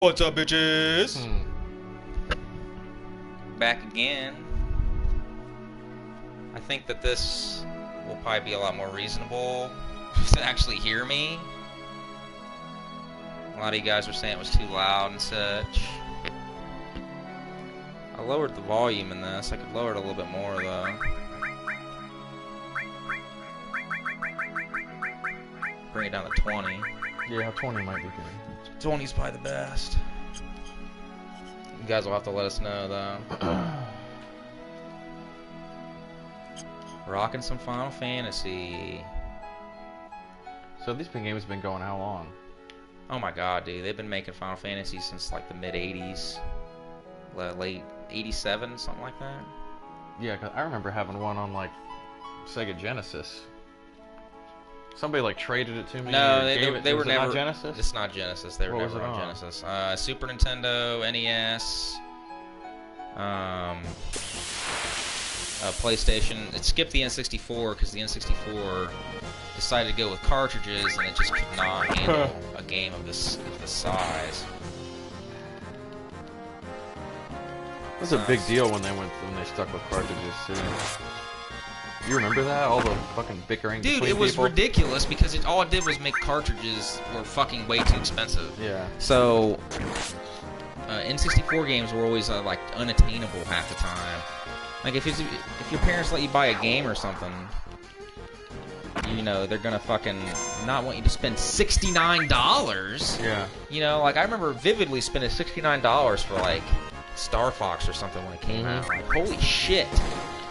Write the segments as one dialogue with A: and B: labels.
A: What's up, bitches?
B: Back again. I think that this will probably be a lot more reasonable to actually hear me. A lot of you guys were saying it was too loud and such. I lowered the volume in this. I could lower it a little bit more though. Bring it down to 20.
C: Yeah, 20 might be good.
B: 20's probably the best. You guys will have to let us know though. Rocking some Final Fantasy.
C: So these games have been going how long?
B: Oh my god, dude. They've been making Final Fantasy since like the mid-80s. Late 87, something like that.
C: Yeah, 'cause I remember having one on like Sega Genesis. Somebody like traded it to me.
B: No,
C: or
B: they were never.
C: Not Genesis?
B: It's not Genesis. They were
C: What was
B: never
C: it
B: on
C: on?
B: Genesis. Super Nintendo, NES, PlayStation. It skipped the N64 because the N64 decided to go with cartridges, and it just could not handle a game of this size.
C: It was a big deal when they stuck with cartridges too. You remember that? All the fucking bickering
B: Dude,
C: between
B: it was
C: people?
B: ridiculous because all it did was make cartridges were fucking way too expensive.
C: Yeah.
B: So, N64 games were always like unattainable half the time. Like if your parents let you buy a game or something, you know they're gonna fucking not want you to spend $69.
C: Yeah.
B: You know, like I remember vividly spending $69 for like Star Fox or something when it came out. Like holy shit.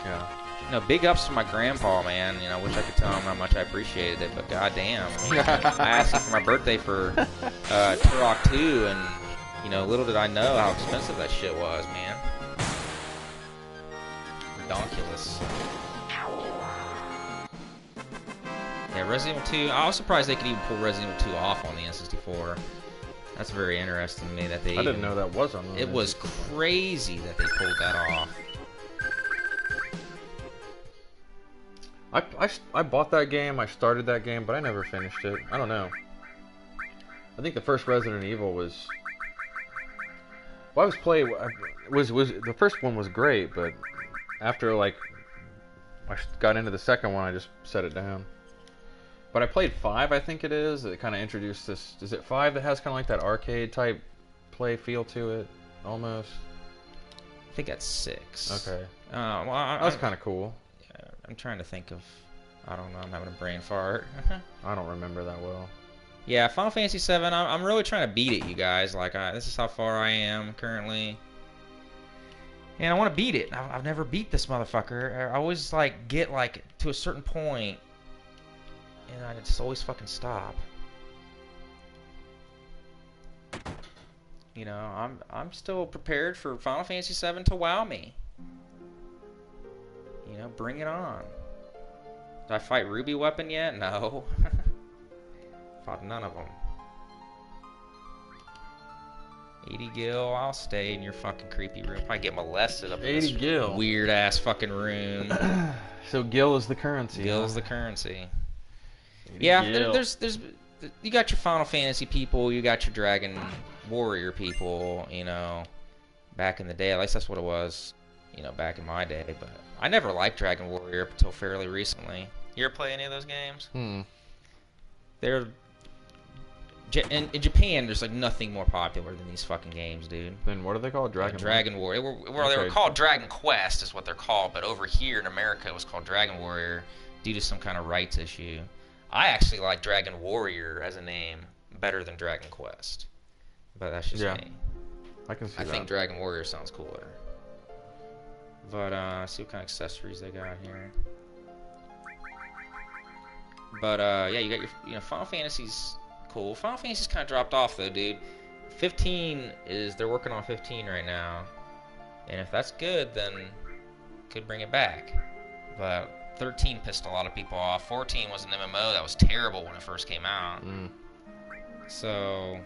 C: Yeah.
B: You know, big ups to my grandpa, man. You know, I wish I could tell him how much I appreciated it, but goddamn. I asked him for my birthday for Turok 2, and, you know, little did I know how expensive that shit was, man. Redonkulous. Yeah, Resident Evil 2, I was surprised they could even pull Resident Evil 2 off on the N64. That's very interesting to me that they
C: I didn't know that was on the
B: It was crazy that they pulled that off.
C: I bought that game, I started that game, but I never finished it. I don't know. I think the first Resident Evil was... Well, I was playing... The first one was great, but after, like, I got into the second one, I just set it down. But I played 5, I think it is. It kind of introduced this... Is it 5 that has kind of like that arcade-type play feel to it? Almost?
B: I think that's 6.
C: Okay.
B: Well,
C: That was kind of cool.
B: I'm trying to think of... I don't know, I'm having a brain fart.
C: I don't remember that well.
B: Yeah, Final Fantasy VII, I'm really trying to beat it, you guys. Like, this is how far I am currently. And I want to beat it. I've never beat this motherfucker. I always, like, get, like, to a certain point, and I just always fucking stop. You know, I'm still prepared for Final Fantasy VII to wow me. You know, bring it on. Did I fight Ruby Weapon yet? No. Fought none of them. 80 Gil, I'll stay in your fucking creepy room. Probably get molested up in
C: 80
B: this
C: Gil.
B: weird ass fucking room.
C: So Gil is the currency.
B: Gil's the currency.
C: 80
B: Yeah,
C: Gil.
B: there's you got your Final Fantasy people, you got your Dragon Warrior people, you know, back in the day. At least that's what it was, you know, back in my day. But I never liked Dragon Warrior up until fairly recently. You ever play any of those games? They're in Japan. There's like nothing more popular than these fucking games, dude.
C: Then what are they called?
B: Dragon Warrior. Well, they were called Dragon Quest, is what they're called. But over here in America, it was called Dragon Warrior due to some kind of rights issue. I actually like Dragon Warrior as a name better than Dragon Quest, but that's just me.
C: I can see that.
B: I think Dragon Warrior sounds cooler. But see what kind of accessories they got here. But yeah, you got your Final Fantasy's cool. Final Fantasy's kind of dropped off though, dude. 15 they're working on 15 right now, and if that's good, then could bring it back. But 13 pissed a lot of people off. 14 was an MMO that was terrible when it first came out. So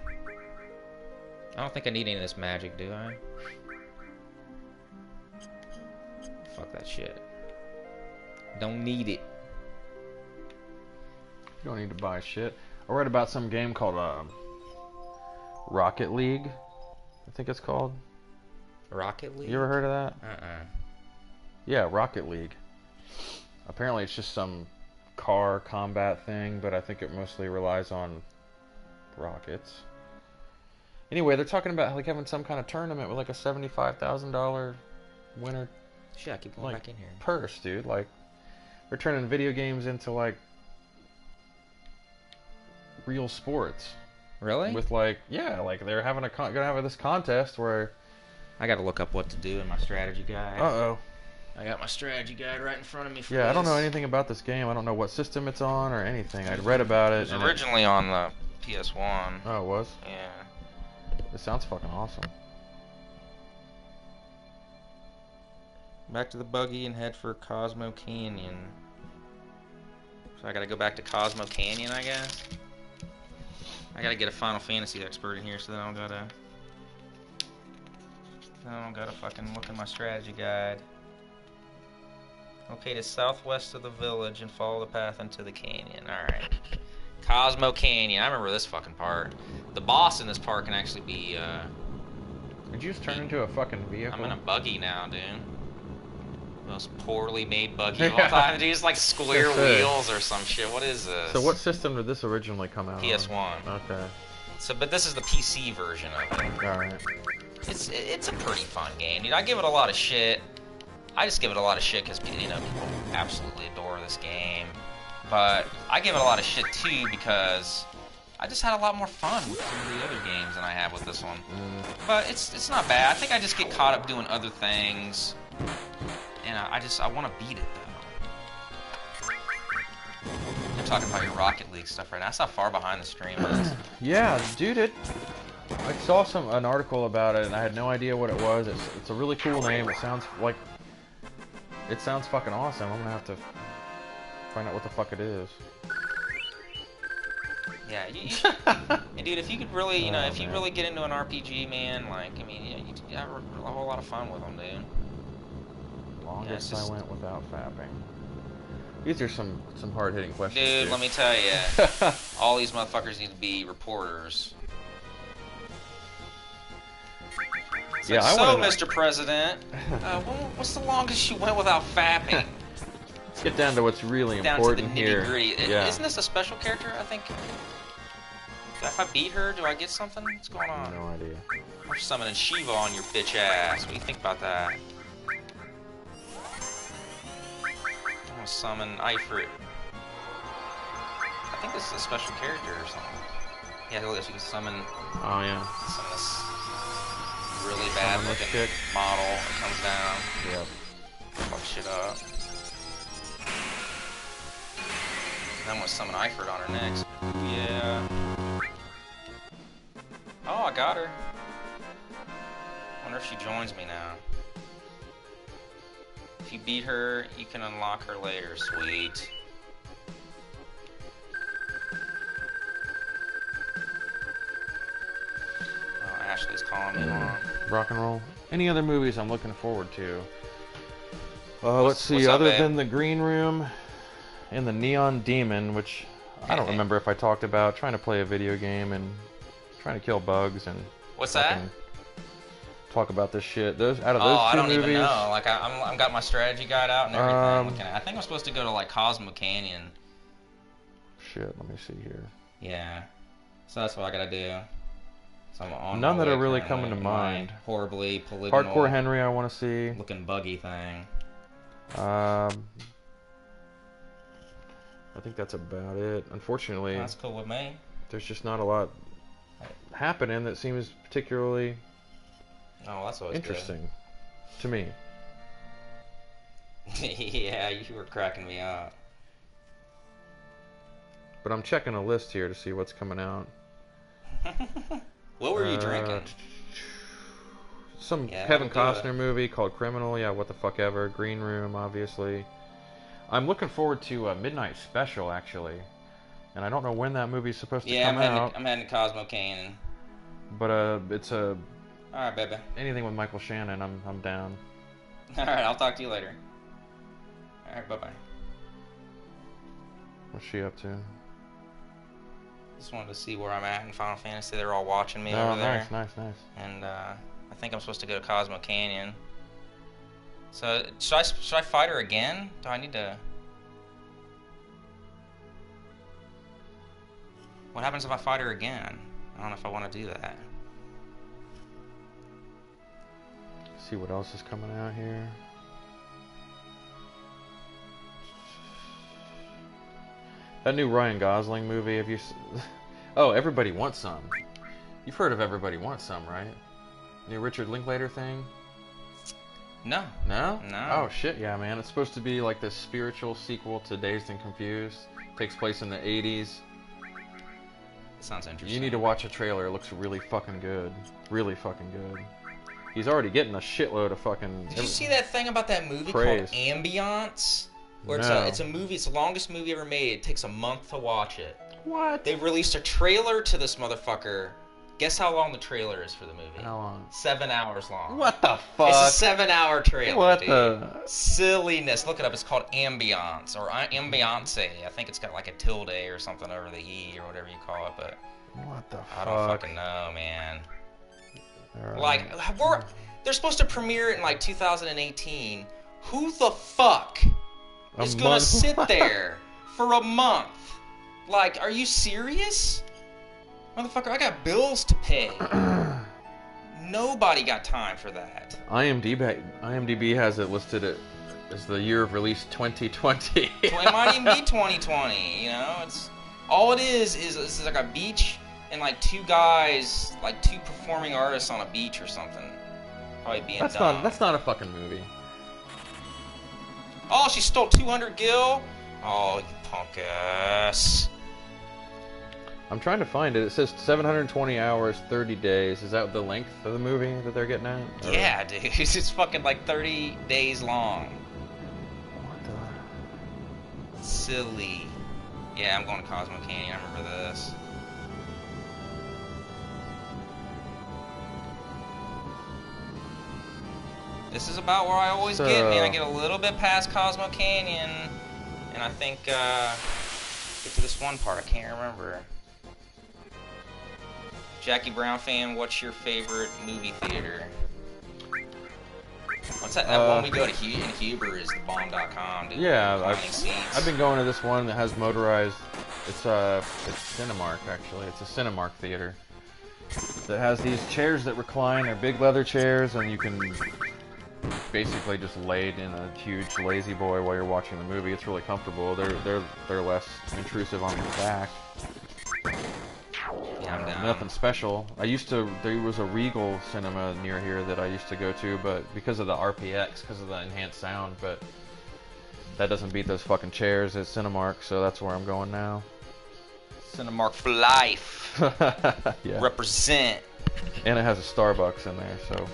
B: I don't think I need any of this magic, do I? Fuck that shit. Don't need it.
C: You don't need to buy shit. I read about some game called Rocket League. I think it's called.
B: Rocket League?
C: You ever heard of that?
B: Uh-uh.
C: Yeah, Rocket League. Apparently it's just some car combat thing, but I think it mostly relies on rockets. Anyway, they're talking about like having some kind of tournament with like a $75,000 winner
B: Shit, I keep going back in here.
C: purse, dude. Like, they're turning video games into like real sports.
B: Really?
C: With like, yeah, like they're having gonna have this contest where.
B: I gotta look up what to do in my strategy guide.
C: Uh-oh.
B: I got my strategy guide right in front of me for
C: Yeah,
B: this.
C: I don't know anything about this game. I don't know what system it's on or anything. I'd read about it.
B: It was originally on the PS1.
C: Oh, it was?
B: Yeah.
C: It sounds fucking awesome.
B: Back to the buggy and head for Cosmo Canyon. So I gotta go back to Cosmo Canyon, I guess? I gotta get a Final Fantasy expert in here so that I don't gotta fucking look in my strategy guide. Okay, to southwest of the village and follow the path into the canyon. Alright. Cosmo Canyon. I remember this fucking part. The boss in this part can actually be,
C: Did you just turn into a fucking vehicle?
B: I'm in a buggy now, dude. Most poorly made buggy of all time. Dude, it's like square wheels or some shit. What is this?
C: So what system did this originally come out
B: PS1.
C: on? Okay.
B: So, but this is the PC version of it.
C: Alright.
B: It's a pretty fun game, dude. I give it a lot of shit. I just give it a lot of shit because, you know, people absolutely adore this game. But I give it a lot of shit too because I just had a lot more fun with some of the other games than I have with this one. But it's not bad. I think I just get caught up doing other things, and I want to beat it though. You're talking about your Rocket League stuff right now. That's how far behind the stream is.
C: Yeah, dude, I saw an article about it and I had no idea what it was. It's a really cool name. It sounds fucking awesome. I'm gonna have to find out what the fuck it is.
B: Yeah, and dude, if you could really, you know, if you really get into an RPG, man, like, I mean, you have a whole lot of fun with them, dude.
C: Longest I went without fapping. These are some hard-hitting questions.
B: Dude, let me tell you, all these motherfuckers need to be reporters. So,
C: yeah,
B: Mr. President, what's the longest you went without fapping?
C: Let's get down to what's really important here.
B: Down to the nitty-gritty.
C: Yeah.
B: Isn't this a special character, I think? If I beat her, do I get something? What's going on?
C: No idea.
B: We're summoning Shiva on your bitch ass. What do you think about that? I'm gonna summon Ifrit. I think this is a special character or something. Yeah, look at this. You can summon.
C: Oh yeah.
B: Summon this really bad looking model that comes down.
C: Yep.
B: Fuck shit up. Then I'm gonna summon Ifrit on her next. Yeah. Oh, I got her. Wonder if she joins me now. If you beat her, you can unlock her later. Sweet. Oh, Ashley's calling me on.
C: Rock and roll. Any other movies I'm looking forward to? Let's see.
B: what's up,
C: Other
B: babe?
C: than The Green Room and The Neon Demon, which I don't remember if I talked about, trying to play a video game and trying to kill bugs and.
B: What's that?
C: Talk about this shit. Out of those two
B: I don't
C: movies,
B: even know. Like I'm got my strategy guide out and everything. I'm looking at. I think I'm supposed to go to like Cosmo Canyon.
C: Shit, let me see here.
B: Yeah. So that's what I gotta do. So I'm on
C: None
B: my
C: that
B: way
C: are really
B: currently.
C: coming to mind.
B: Horribly polygonal.
C: Hardcore Henry, I want to see.
B: Looking buggy thing.
C: I think that's about it. Unfortunately,
B: That's cool with me.
C: there's just not a lot happening that seems particularly
B: Oh, that's always
C: interesting to me.
B: good. Yeah, you were cracking me up.
C: But I'm checking a list here to see what's coming out.
B: What were you drinking?
C: Some
B: Yeah,
C: Kevin
B: that'll do
C: Costner movie called Criminal. Yeah, what the fuck ever. Green Room, obviously. I'm looking forward to a Midnight Special, actually. And I don't know when that movie's supposed to come out.
B: I'm heading to Cosmo Canyon.
C: But it's
B: All right, baby.
C: anything with Michael Shannon, I'm down.
B: All right, I'll talk to you later. All right, bye bye.
C: What's she up to?
B: Just wanted to see where I'm at in Final Fantasy. They're all watching me
C: Oh,
B: over there.
C: nice.
B: And I think I'm supposed to go to Cosmo Canyon. So should I fight her again? Do I need to? What happens if I fight her again? I don't know if I want to do that.
C: See what else is coming out here. That new Ryan Gosling movie, have you... Oh, Everybody Wants Some. You've heard of Everybody Wants Some, right? New Richard Linklater thing?
B: No.
C: No?
B: No.
C: Oh, shit, yeah, man. It's supposed to be like this spiritual sequel to Dazed and Confused. Takes place in the 80s.
B: Sounds interesting.
C: You need to watch a trailer. It looks really fucking good. Really fucking good. He's already getting a shitload of fucking...
B: Did you see that thing about that movie
C: praise.
B: called Ambiance? Where
C: No.
B: it's a movie, it's the longest movie ever made. It takes a month to watch it.
C: What?
B: They released a trailer to this motherfucker. Guess how long the trailer is for the movie?
C: How long?
B: 7 hours long.
C: What the fuck?
B: It's a 7-hour trailer,
C: What
B: dude.
C: the...
B: Silliness. Look it up. It's called Ambiance or Ambiance. I think it's got like a tilde or something over the E or whatever you call it, but
C: What the fuck?
B: I don't fucking know, man.
C: Right.
B: Like, they're supposed to premiere it in like 2018. Who the fuck is gonna sit there for a month? Like, are you serious? Motherfucker, I got bills to pay. Nobody got time for that.
C: IMDb has it listed as the year of release 2020.
B: It might even be 2020, you know? It's all it is like a beach and like two guys, like two performing artists on a beach or something. Probably being dumb.
C: That's not a fucking movie.
B: Oh, she stole 200 gil? Oh, you punk ass.
C: I'm trying to find it. It says 720 hours, 30 days. Is that the length of the movie that they're getting at? Or...
B: Yeah, dude. It's fucking like 30 days long.
C: What the...
B: Silly. Yeah, I'm going to Cosmo Canyon. I remember this. This is about where I always get, man. I get a little bit past Cosmo Canyon, and I think, get to this one part. I can't remember. Jackie Brown fan, what's your favorite movie theater? What's that? That one we go to in Huber is the bomb.com, dude.
C: Yeah, I've been going to this one that has motorized. It's Cinemark, actually. It's a Cinemark theater that has these chairs that recline. They're big leather chairs, and you can basically just laid in a huge lazy boy while you're watching the movie. It's really comfortable. They're less intrusive on your back.
B: Yeah, I'm down.
C: Nothing special. There was a Regal cinema near here that I used to go to, but because of the RPX, because of the enhanced sound, but that doesn't beat those fucking chairs at Cinemark, so that's where I'm going now.
B: Cinemark for life.
C: Yeah.
B: Represent.
C: And it has a Starbucks in there, so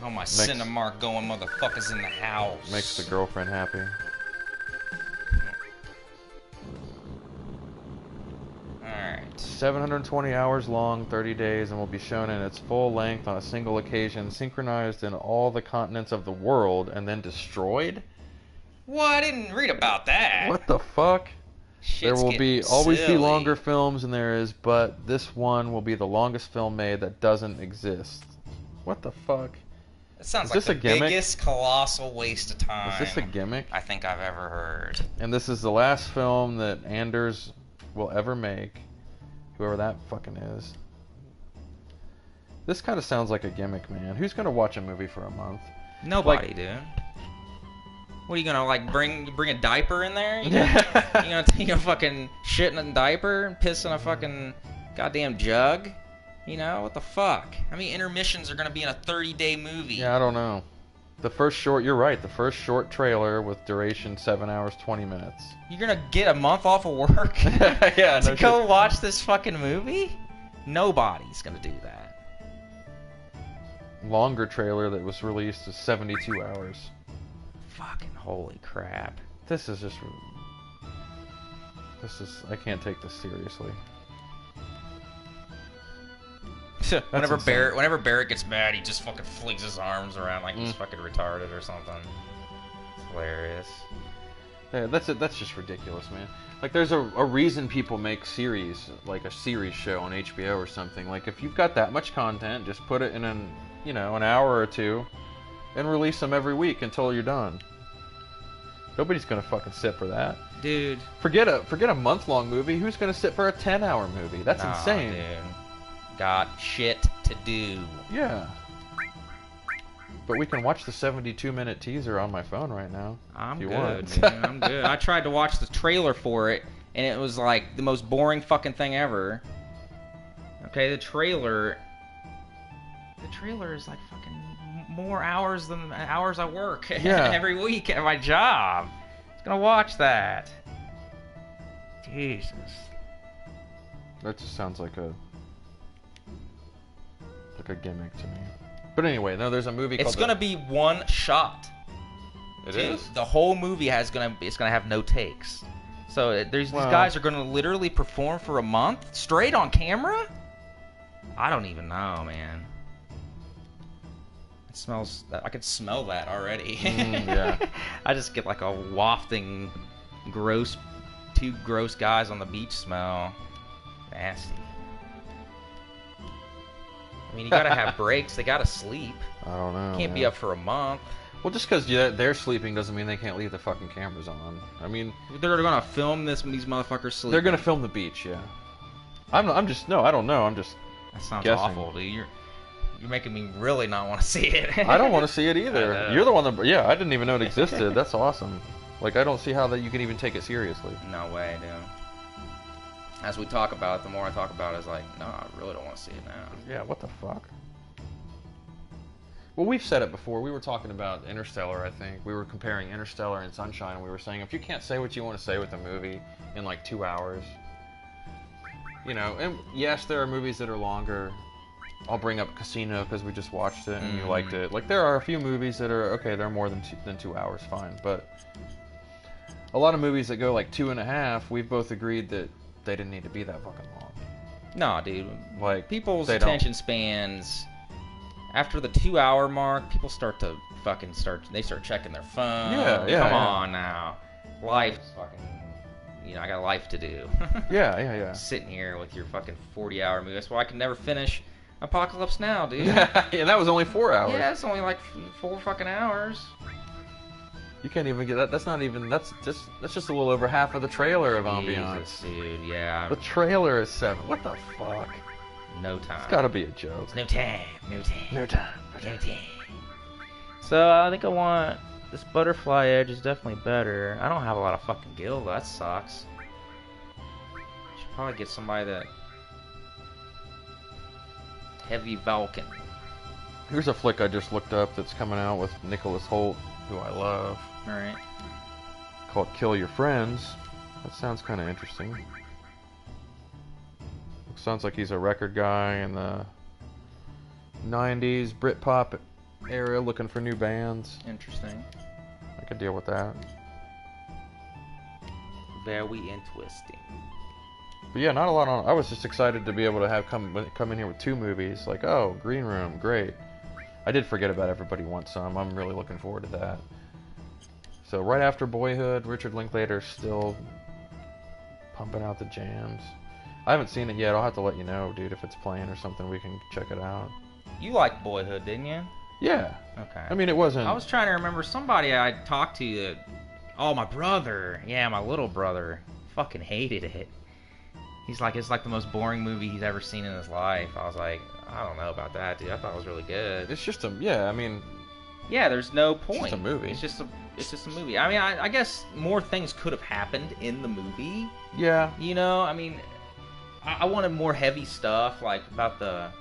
B: Oh, my Cinemark going motherfuckers in the house.
C: makes the girlfriend happy.
B: Alright.
C: 720 hours long, 30 days, and will be shown in its full length on a single occasion, synchronized in all the continents of the world, and then destroyed?
B: Well, I didn't read about that.
C: What the fuck? There will always be longer films than there is, but this one will be the longest film made that doesn't exist. What the fuck?
B: It sounds
C: Is
B: like
C: this a
B: the
C: gimmick?
B: biggest colossal waste of time
C: Is this a gimmick?
B: I think I've ever heard.
C: And this is the last film that Anders will ever make. Whoever that fucking is. This kind of sounds like a gimmick, man. Who's gonna watch a movie for a month?
B: Nobody,
C: Like-
B: dude. What are you gonna like bring a diaper in there? You gonna fucking shit in a diaper and piss in a fucking goddamn jug? You know, what the fuck? How many intermissions are gonna be in a 30-day movie?
C: Yeah, I don't know. You're right, the first short trailer with duration 7 hours, 20 minutes.
B: You're gonna get a month off of work
C: Yeah,
B: to
C: no
B: go
C: shit.
B: watch this fucking movie? Nobody's gonna do that.
C: Longer trailer that was released is 72 hours.
B: Fucking holy crap.
C: This is I can't take this seriously.
B: Whenever
C: insane.
B: Barrett gets mad, he just fucking flings his arms around like he's fucking retarded or something. It's hilarious.
C: Yeah, that's it. That's just ridiculous, man. Like, there's a reason people make series, like a series show on HBO or something. Like, if you've got that much content, just put it in an hour or two, and release them every week until you're done. Nobody's gonna fucking sit for that,
B: dude.
C: Forget a month-long movie. Who's gonna sit for a 10-hour movie? That's insane.
B: Dude. Got shit to do.
C: Yeah. But we can watch the 72-minute teaser on my phone right now.
B: I'm
C: if you
B: good,
C: want.
B: man. I'm good. I tried to watch the trailer for it, and it was like the most boring fucking thing ever. Okay, the trailer is like fucking more hours than hours I work every week at my job. I was gonna watch that. Jesus.
C: That just sounds like a gimmick to me. But anyway, no, there's a movie called...
B: It's gonna be one shot.
C: It is?
B: The whole movie it's gonna have no takes. So these guys are gonna literally perform for a month straight on camera? I don't even know, man. It smells... I could smell that already.
C: Yeah.
B: I just get like a wafting, two gross guys on the beach smell. Nasty. I mean, you gotta have breaks. They gotta sleep.
C: I don't know.
B: Can't be up for a month.
C: Well, just because they're sleeping doesn't mean they can't leave the fucking cameras on. I mean,
B: they're gonna film these motherfuckers sleeping.
C: They're gonna film the beach, yeah. I don't know. I'm just
B: That sounds
C: guessing.
B: awful, dude. You're making me really not want to see it.
C: I don't want to see it either. You're the one that... Yeah, I didn't even know it existed. That's awesome. Like, I don't see how that you can even take it seriously.
B: No way, dude. As we talk about it, the more I talk about it, it's like, no, I really don't want to see it now.
C: Yeah, what the fuck? Well, we've said it before. We were talking about Interstellar, I think. We were comparing Interstellar and Sunshine, and we were saying, if you can't say what you want to say with a movie in like 2 hours, and yes, there are movies that are longer. I'll bring up Casino because we just watched it and you liked it. Like, there are a few movies that are, okay, they're more than 2 hours, fine. But a lot of movies that go like 2.5, we've both agreed that they didn't need to be that fucking long.
B: No, dude.
C: Like,
B: people's attention spans, after the 2 hour mark, people start checking their phone.
C: Yeah.
B: Come on now. Life's fucking, I got a life to do.
C: Yeah.
B: Sitting here with your fucking 40-hour movie. That's why I can never finish Apocalypse Now, dude.
C: Yeah, that was only 4 hours.
B: Yeah, it's only like 4 fucking hours.
C: You can't even get that. That's just a little over half of the trailer of Ambiance.
B: Jesus, dude, yeah.
C: The trailer is 7. What the fuck?
B: No time.
C: It's gotta be a joke.
B: No time. So I think I want this Butterfly Edge is definitely better. I don't have a lot of fucking gil. That sucks. Should probably get somebody that Heavy Vulcan.
C: Here's a flick I just looked up that's coming out with Nicholas Hoult, who I love.
B: Alright.
C: Called Kill Your Friends. That sounds kind of interesting. Sounds like he's a record guy in the 90s Britpop era looking for new bands.
B: Interesting.
C: I could deal with that.
B: Very interesting.
C: But yeah, not a lot on. I was just excited to be able to have come in here with 2 movies. Like, oh, Green Room, great. I did forget about Everybody Wants Some. I'm really looking forward to that. So right after Boyhood, Richard Linklater's still pumping out the jams. I haven't seen it yet. I'll have to let you know, dude, if it's playing or something. We can check it out.
B: You liked Boyhood, didn't you?
C: Yeah.
B: Okay.
C: I mean, it wasn't...
B: I was trying to remember somebody I talked to that... Oh, my brother. Yeah, my little brother. Fucking hated it. He's like, it's like the most boring movie he's ever seen in his life. I was like, I don't know about that, dude. I thought it was really good.
C: It's just a... Yeah, I mean...
B: Yeah, there's no point.
C: It's just a movie.
B: It's just a movie. I mean, I guess more things could have happened in the movie.
C: Yeah.
B: I mean... I wanted more heavy stuff, like about the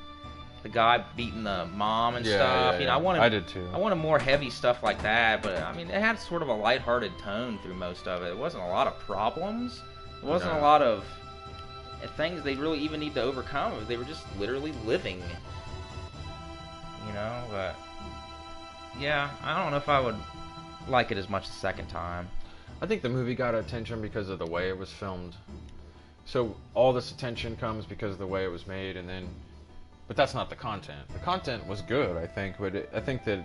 B: guy beating the mom and stuff.
C: Yeah. I did too.
B: I wanted more heavy stuff like that, but I mean, it had sort of a lighthearted tone through most of it. It wasn't a lot of problems. It wasn't a lot of things they really even need to overcome. They were just literally living. But yeah, I don't know if I would like it as much the second time.
C: I think the movie got attention because of the way it was filmed. So all this attention comes because of the way it was made, but that's not the content. The content was good, I think, but I think that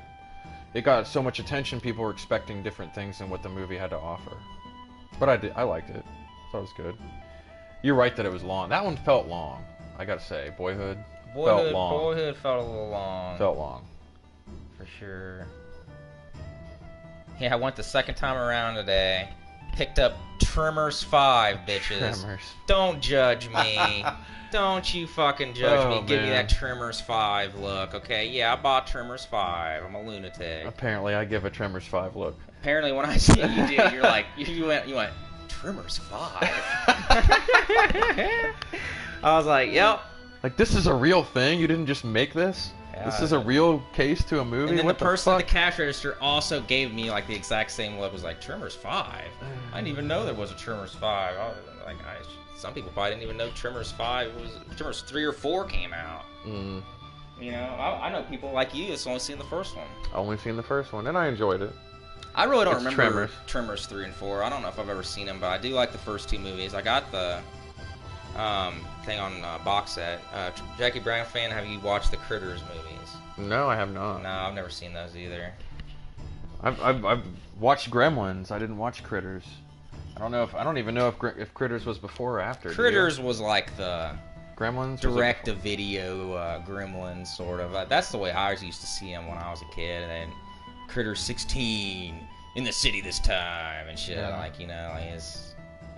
C: it got so much attention, people were expecting different things than what the movie had to offer. But I liked it. Thought it was good. You're right that it was long. That one felt long. I gotta say, Boyhood felt long.
B: Boyhood felt a little long.
C: Felt long.
B: For sure. Yeah, I went the second time around today. Picked up Tremors 5, bitches.
C: Tremors.
B: Don't judge me. Don't you fucking judge me. Give me
C: man.
B: that Tremors 5 look, okay? Yeah, I bought Tremors 5. I'm a lunatic.
C: Apparently, I give a Tremors 5 look.
B: Apparently, when I see you did, you're like, you went, Tremors 5? I was like, yep.
C: Like, this is a real thing? You didn't just make this?
B: Yeah,
C: This is a real case to a movie?
B: And then
C: What
B: the person
C: fuck?
B: at the cash register also gave me like the exact same look. Was like Tremors 5. I didn't even know there was a Tremors 5. Some people probably didn't even know Tremors 5 was Tremors 3 or 4 came out.
C: Mm,
B: You know, I know people like you that's only seen the first one.
C: only seen the first one, and I enjoyed it.
B: I really don't
C: It's
B: remember Tremors 3 and 4. I don't know if I've ever seen them, but I do like the first two movies. I got the thing on box set. Jackie Brown fan, have you watched the Critters movies?
C: No, I have not.
B: No, I've never seen those either.
C: I've watched Gremlins. I didn't watch Critters. I don't even know if Critters was before or after.
B: Critters was like the
C: Gremlins
B: direct-to-video Gremlins, sort of. That's the way I used to see them when I was a kid. And then Critters 16 in the city this time and shit.
C: Yeah.
B: Like, you know,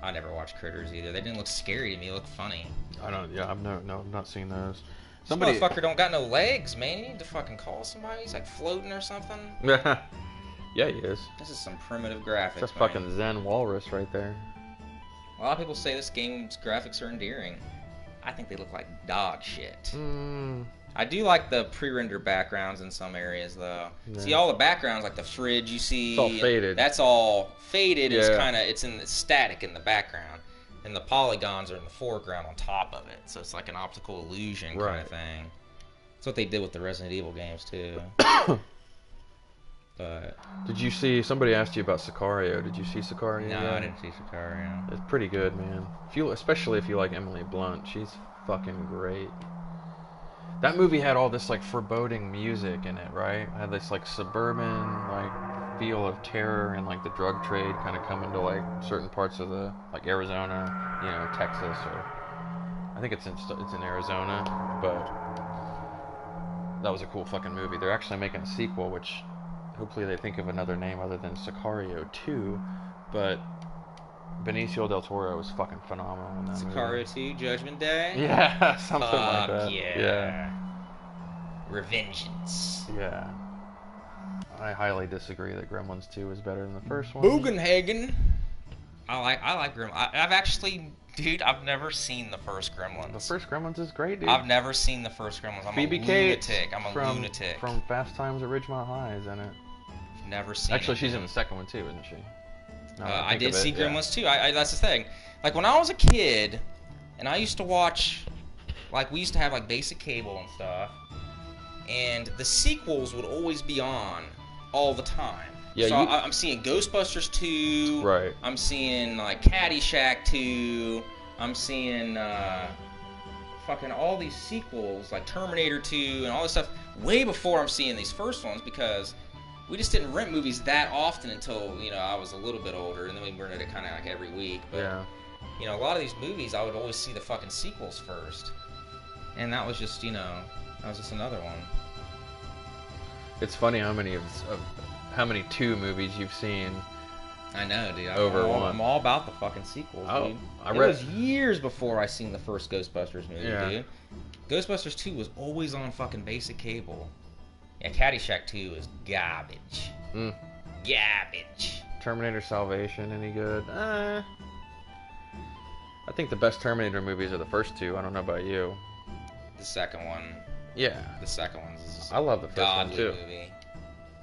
B: I never watched Critters either. They didn't look scary to me. They looked funny.
C: I don't. Yeah, I've not seen those.
B: This motherfucker don't got no legs, man. You need to fucking call somebody. He's like floating or something.
C: Yeah, he is.
B: This is some primitive graphics,
C: It's a
B: man.
C: fucking Zen walrus right there.
B: A lot of people say this game's graphics are endearing. I think they look like dog shit. I do like the pre-render backgrounds in some areas, though.
C: Yeah.
B: See, all the backgrounds, like the fridge you see,
C: It's all faded.
B: That's all faded.
C: Yeah.
B: It's static in the background, and the polygons are in the foreground on top of it. So it's like an optical illusion kind
C: Right.
B: of thing. That's what they did with the Resident Evil games too. But
C: Did you see? Somebody asked you about Sicario. Did you see Sicario?
B: no,
C: yet?
B: I didn't see Sicario.
C: It's pretty good, man. Especially if you like Emily Blunt, she's fucking great. That movie had all this like foreboding music in it, right? It had this like suburban like feel of terror and like the drug trade kind of coming to like certain parts of the like Arizona, you know, Texas, or I think it's in Arizona, but that was a cool fucking movie. They're actually making a sequel, which hopefully they think of another name other than Sicario 2, but Benicio del Toro was fucking phenomenal in that
B: Sicario
C: movie.
B: 2, Judgment Day.
C: Yeah, something like
B: Fuck
C: that.
B: yeah. Revengeance.
C: Yeah. I highly disagree that Gremlins 2 is better than the first one.
B: Bugenhagen. I like Gremlins. I've actually, dude, I've never seen the first Gremlins.
C: The first Gremlins is great, dude.
B: I've never seen the first Gremlins. I'm
C: Phoebe
B: a
C: Cates
B: lunatic. I'm a lunatic.
C: from Fast Times at Ridgemont High is in it.
B: Never seen
C: Actually,
B: it.
C: she's in the second one too, isn't she? Now that
B: I
C: think
B: did
C: of it,
B: see
C: yeah.
B: Gremlins too. That's the thing. Like when I was a kid, and I used to watch, like we used to have like basic cable and stuff, and the sequels would always be on all the time.
C: Yeah,
B: so I'm seeing Ghostbusters 2.
C: Right.
B: I'm seeing like Caddyshack 2. I'm seeing fucking all these sequels like Terminator 2 and all this stuff way before I'm seeing these first ones, because we just didn't rent movies that often until, you know, I was a little bit older, and then we rented it kind of like every week. But,
C: Yeah.
B: you know, a lot of these movies I would always see the fucking sequels first. And that was just, you know, that was just another one.
C: It's funny how many 2 movies you've seen.
B: I know, dude.
C: One.
B: I'm all about the fucking sequels, dude.
C: I
B: It
C: read
B: was years before I seen the first Ghostbusters movie,
C: Yeah.
B: dude. Ghostbusters 2 was always on fucking basic cable. Yeah, Caddyshack 2 is garbage. Garbage.
C: Terminator Salvation any good? I think the best Terminator movies are the first 2. I don't know about you.
B: The second one.
C: Yeah.
B: The second one is
C: I love the first one
B: godly
C: too.
B: movie.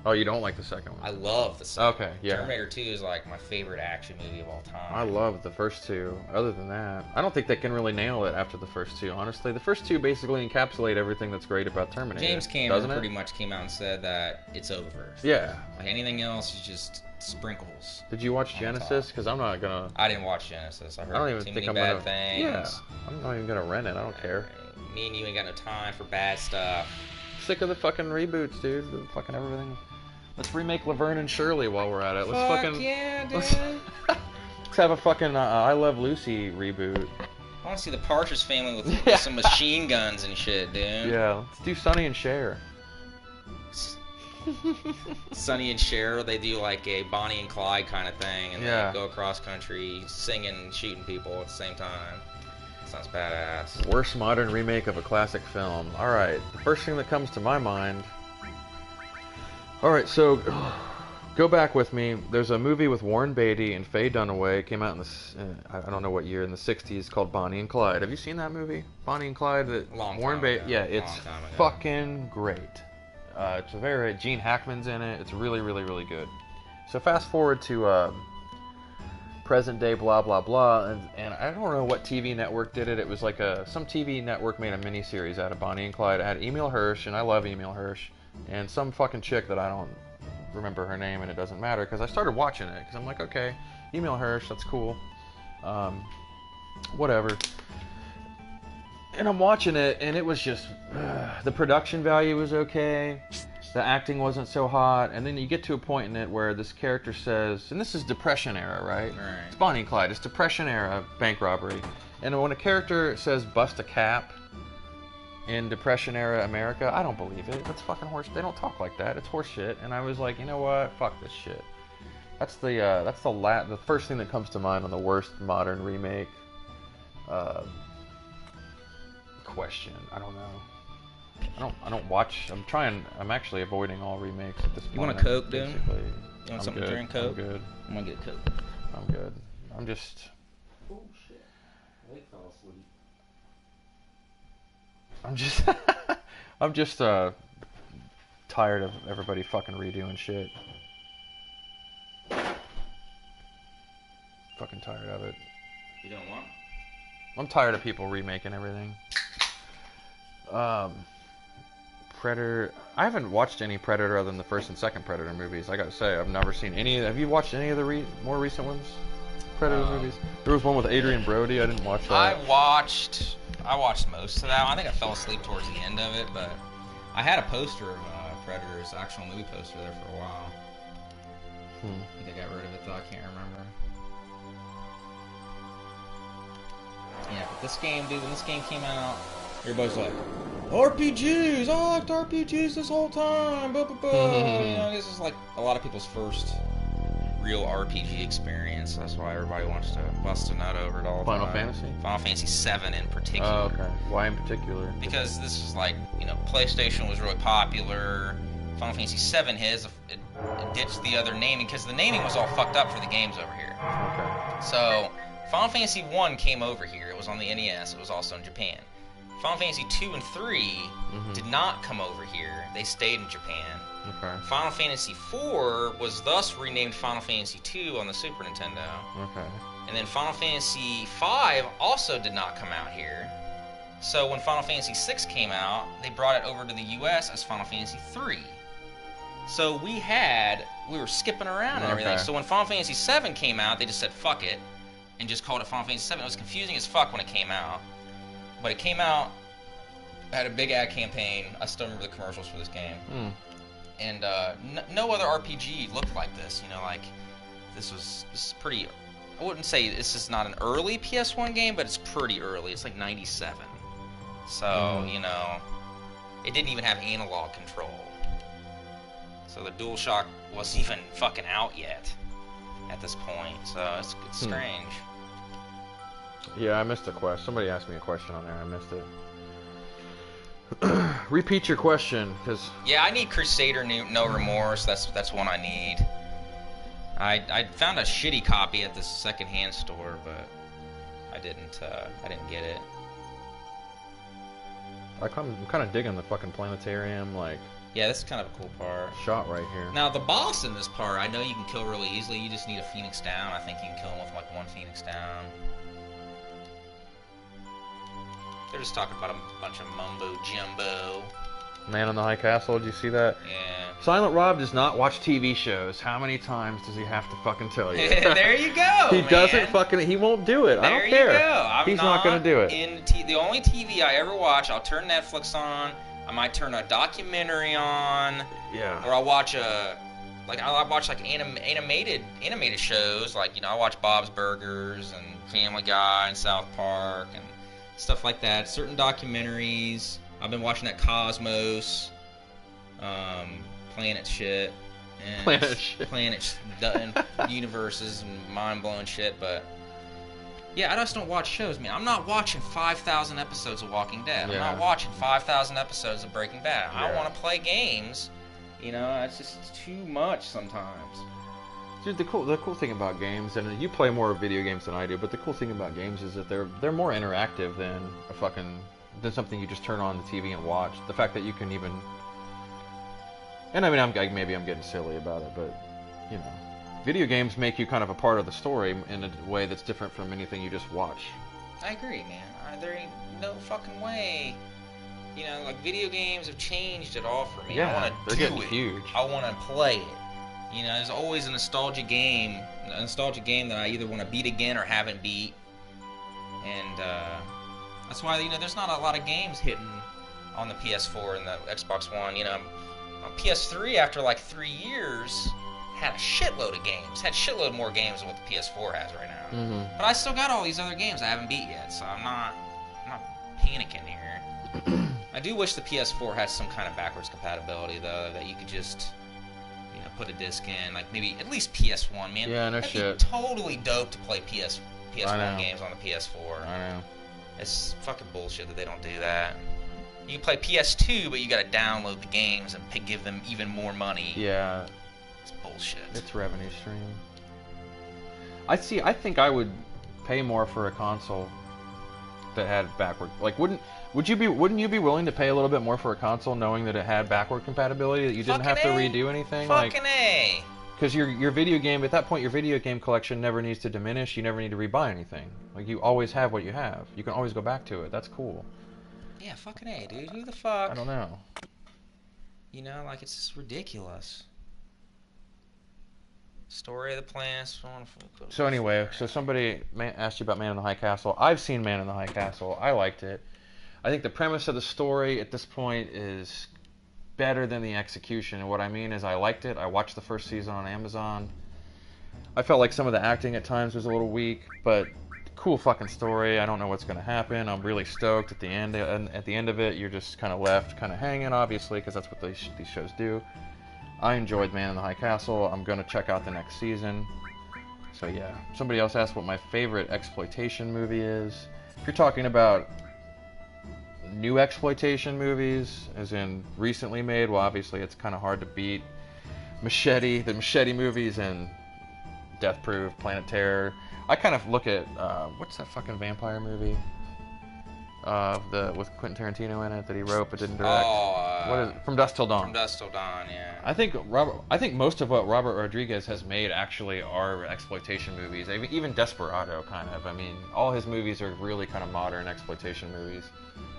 C: Oh, you don't like the second one?
B: I love the second
C: Okay, yeah.
B: Terminator 2 is like my favorite action movie of all time.
C: I love the first 2. Other than that, I don't think they can really nail it after the first 2, honestly. The first 2 basically encapsulate everything that's great about Terminator.
B: James Cameron
C: doesn't it?
B: pretty much came out and said that it's over.
C: Yeah.
B: Like anything else is just sprinkles.
C: Did you watch
B: on
C: Genesis?
B: top.
C: Because I'm not gonna.
B: I didn't watch Genesis. I heard
C: I don't even
B: too
C: think
B: many
C: I'm
B: bad
C: gonna.
B: things.
C: Yeah. I'm not even gonna rent it. I don't care.
B: Me and you ain't got no time for bad stuff.
C: Sick of the fucking reboots, dude. The fucking everything. Let's remake Laverne and Shirley while we're at it. Let's
B: Fuck
C: fucking.
B: yeah, dude.
C: let's- have a fucking I Love Lucy reboot.
B: I want to see the Partridge Family with some machine guns and shit, dude.
C: Yeah, let's do Sonny and Cher.
B: Sonny and Cher, they do like a Bonnie and Clyde kind of thing, and
C: Yeah.
B: they go across country singing, shooting people at the same time. Sounds badass.
C: Worst modern remake of a classic film. Alright, the first thing that comes to my mind... Alright, so... Go back with me. There's a movie with Warren Beatty and Faye Dunaway. It came out in the... I don't know what year, in the 60s, called Bonnie and Clyde. Have you seen that movie? Bonnie and Clyde?
B: Long time ago.
C: Yeah, it's
B: Long time ago.
C: fucking great. It's a very... Gene Hackman's in it. It's really, really, really good. So fast forward to... present day blah blah blah, and I don't know what TV network did it. It was like some TV network made a miniseries out of Bonnie and Clyde. It had Emil Hirsch, and I love Emil Hirsch, and some fucking chick that I don't remember her name, and it doesn't matter because I started watching it because I'm like, okay, Emil Hirsch, that's cool, whatever. And I'm watching it, and it was just the production value was okay. The acting wasn't so hot, and then you get to a point in it where this character says, and this is Depression era, right?
B: Right.
C: It's Bonnie and Clyde. It's Depression era bank robbery. And when a character says bust a cap in Depression era America, I don't believe it. That's fucking horse. They don't talk like that. It's horse shit. And I was like, you know what? Fuck this shit. That's the first thing that comes to mind on the worst modern remake question. I don't know. I don't watch. I'm actually avoiding all remakes at this point.
B: You want a Coke, dude?
C: Basically.
B: You want something to drink, Coke?
C: I'm good.
B: I'm gonna get a Coke.
C: I'm good. I'm just.
B: Oh shit! Wait, fell asleep.
C: I'm just tired of everybody fucking redoing shit. Fucking tired of it.
B: You don't want?
C: I'm tired of people remaking everything. Predator. I haven't watched any Predator other than the first and second Predator movies. I gotta say, I've never seen any. Have you watched any of the more recent ones? Predator movies. There was one with Adrian Brody. I didn't watch that.
B: I watched most of that. I think I fell asleep towards the end of it, but I had a poster of Predators, actual movie poster there for a while. I think I got rid of it though. I can't remember. Yeah, but this game, dude, when this game came out, everybody's like, RPGs! I liked RPGs this whole time! Blah, blah, blah. You know, this is like a lot of people's first real RPG experience. That's why everybody wants to bust a nut over it all the
C: Final
B: time.
C: Fantasy?
B: Final Fantasy 7 in particular.
C: Oh, okay. Why in particular?
B: Because this is like, you know, PlayStation was really popular. Final Fantasy 7 it ditched the other naming because the naming was all fucked up for the games over here.
C: Okay.
B: So, Final Fantasy 1 came over here. It was on the NES. It was also in Japan. Final Fantasy 2 and 3 did not come over here. They stayed in Japan.
C: Okay.
B: Final Fantasy 4 was thus renamed Final Fantasy 2 on the Super Nintendo.
C: Okay.
B: And then Final Fantasy 5 also did not come out here. So when Final Fantasy 6 came out, they brought it over to the US as Final Fantasy 3. So we were skipping around and everything.
C: Okay.
B: So when Final Fantasy 7 came out, they just said fuck it and just called it Final Fantasy 7. It was confusing as fuck when it came out. But it came out, had a big ad campaign. I still remember the commercials for this game. And no other RPG looked like this. You know, like this is pretty. I wouldn't say this is not an early PS1 game, but it's pretty early. It's like '97. So you know, it didn't even have analog control. So the DualShock wasn't even fucking out yet at this point. So it's strange.
C: Yeah, I missed a question. Somebody asked me a question on there. I missed it. Repeat your question, because
B: Yeah, I need Crusader No Remorse. That's one I need. I found a shitty copy at the secondhand store, but I didn't get it.
C: I'm kind of digging the fucking planetarium like
B: Yeah, this is kind of a cool part.
C: shot right here.
B: Now the boss in this part, I know you can kill really easily. You just need a Phoenix down. I think you can kill him with like one Phoenix down. They're just talking about a bunch of mumbo jumbo.
C: Man in the High Castle, did you see that?
B: Yeah.
C: Silent Rob does not watch TV shows. How many times does he have to fucking tell you?
B: There you go.
C: He
B: man.
C: doesn't fucking. He won't do it. I don't care.
B: There you go.
C: He's not gonna do it.
B: The only TV I ever watch, I'll turn Netflix on. I might turn a documentary on.
C: Yeah.
B: Or I'll watch a like I watch like animated shows, like I watch Bob's Burgers and Family Guy and South Park and stuff like that. Certain documentaries. I've been watching that Cosmos, Planet shit, and Planet and universes and mind blowing shit. But yeah, I just don't watch shows, man. I'm not watching 5,000 episodes of Walking Dead. I'm not watching 5,000 episodes of Breaking Bad. I want to play games. It's just too much sometimes.
C: Dude, the cool thing about games, and you play more video games than I do, but the cool thing about games is that they're more interactive than than something you just turn on the TV and watch. The fact that you can even, and I mean, maybe I'm getting silly about it, but video games make you kind of a part of the story in a way that's different from anything you just watch.
B: I agree, man. There ain't no fucking way. Like video games have changed it all for me.
C: Yeah,
B: I want to do
C: getting
B: it.
C: Huge.
B: I want to play it. There's always a nostalgia game that I either want to beat again or haven't beat, and that's why there's not a lot of games hitting on the PS4 and the Xbox One. On PS3 after like 3 years had a shitload of games, had shitload more games than what the PS4 has right now.
C: Mm-hmm.
B: But I still got all these other games I haven't beat yet, so I'm not panicking here. I do wish the PS4 had some kind of backwards compatibility though, that you could just put a disc in, like maybe at least PS1, man.
C: Yeah, no
B: That'd
C: shit.
B: Be totally dope to play PS1 games on the PS4.
C: I know.
B: It's fucking bullshit that they don't do that. You can play PS2, but you gotta download the games and give them even more money.
C: Yeah.
B: It's bullshit.
C: It's revenue stream. I think I would pay more for a console that had backward. Like, wouldn't you be willing to pay a little bit more for a console knowing that it had backward compatibility, that you didn't have to redo anything?
B: Fucking A.
C: Because your video game, at that point, your video game collection never needs to diminish. You never need to rebuy anything. Like, you always have what you have. You can always go back to it. That's cool.
B: Yeah, fucking A, dude. Who the fuck?
C: I don't know.
B: It's just ridiculous. Story of the Plants.
C: So anyway, somebody asked you about Man in the High Castle. I've seen Man in the High Castle. I liked it. I think the premise of the story at this point is better than the execution. And what I mean is I liked it. I watched the first season on Amazon. I felt like some of the acting at times was a little weak, but cool fucking story. I don't know what's going to happen. I'm really stoked at the end. And at the end of it, you're just kind of left kind of hanging, obviously, because that's what these shows do. I enjoyed Man in the High Castle. I'm going to check out the next season. So yeah. Somebody else asked what my favorite exploitation movie is. If you're talking about new exploitation movies, as in recently made, well, obviously it's kind of hard to beat the Machete movies and Death Proof, Planet Terror. I kind of look at, what's that fucking vampire movie? With Quentin Tarantino in it that he wrote but didn't direct. What is it? From Dusk Till Dawn.
B: From Dusk Till Dawn, yeah.
C: I think most of what Robert Rodriguez has made actually are exploitation movies. Even Desperado, kind of. I mean, all his movies are really kind of modern exploitation movies.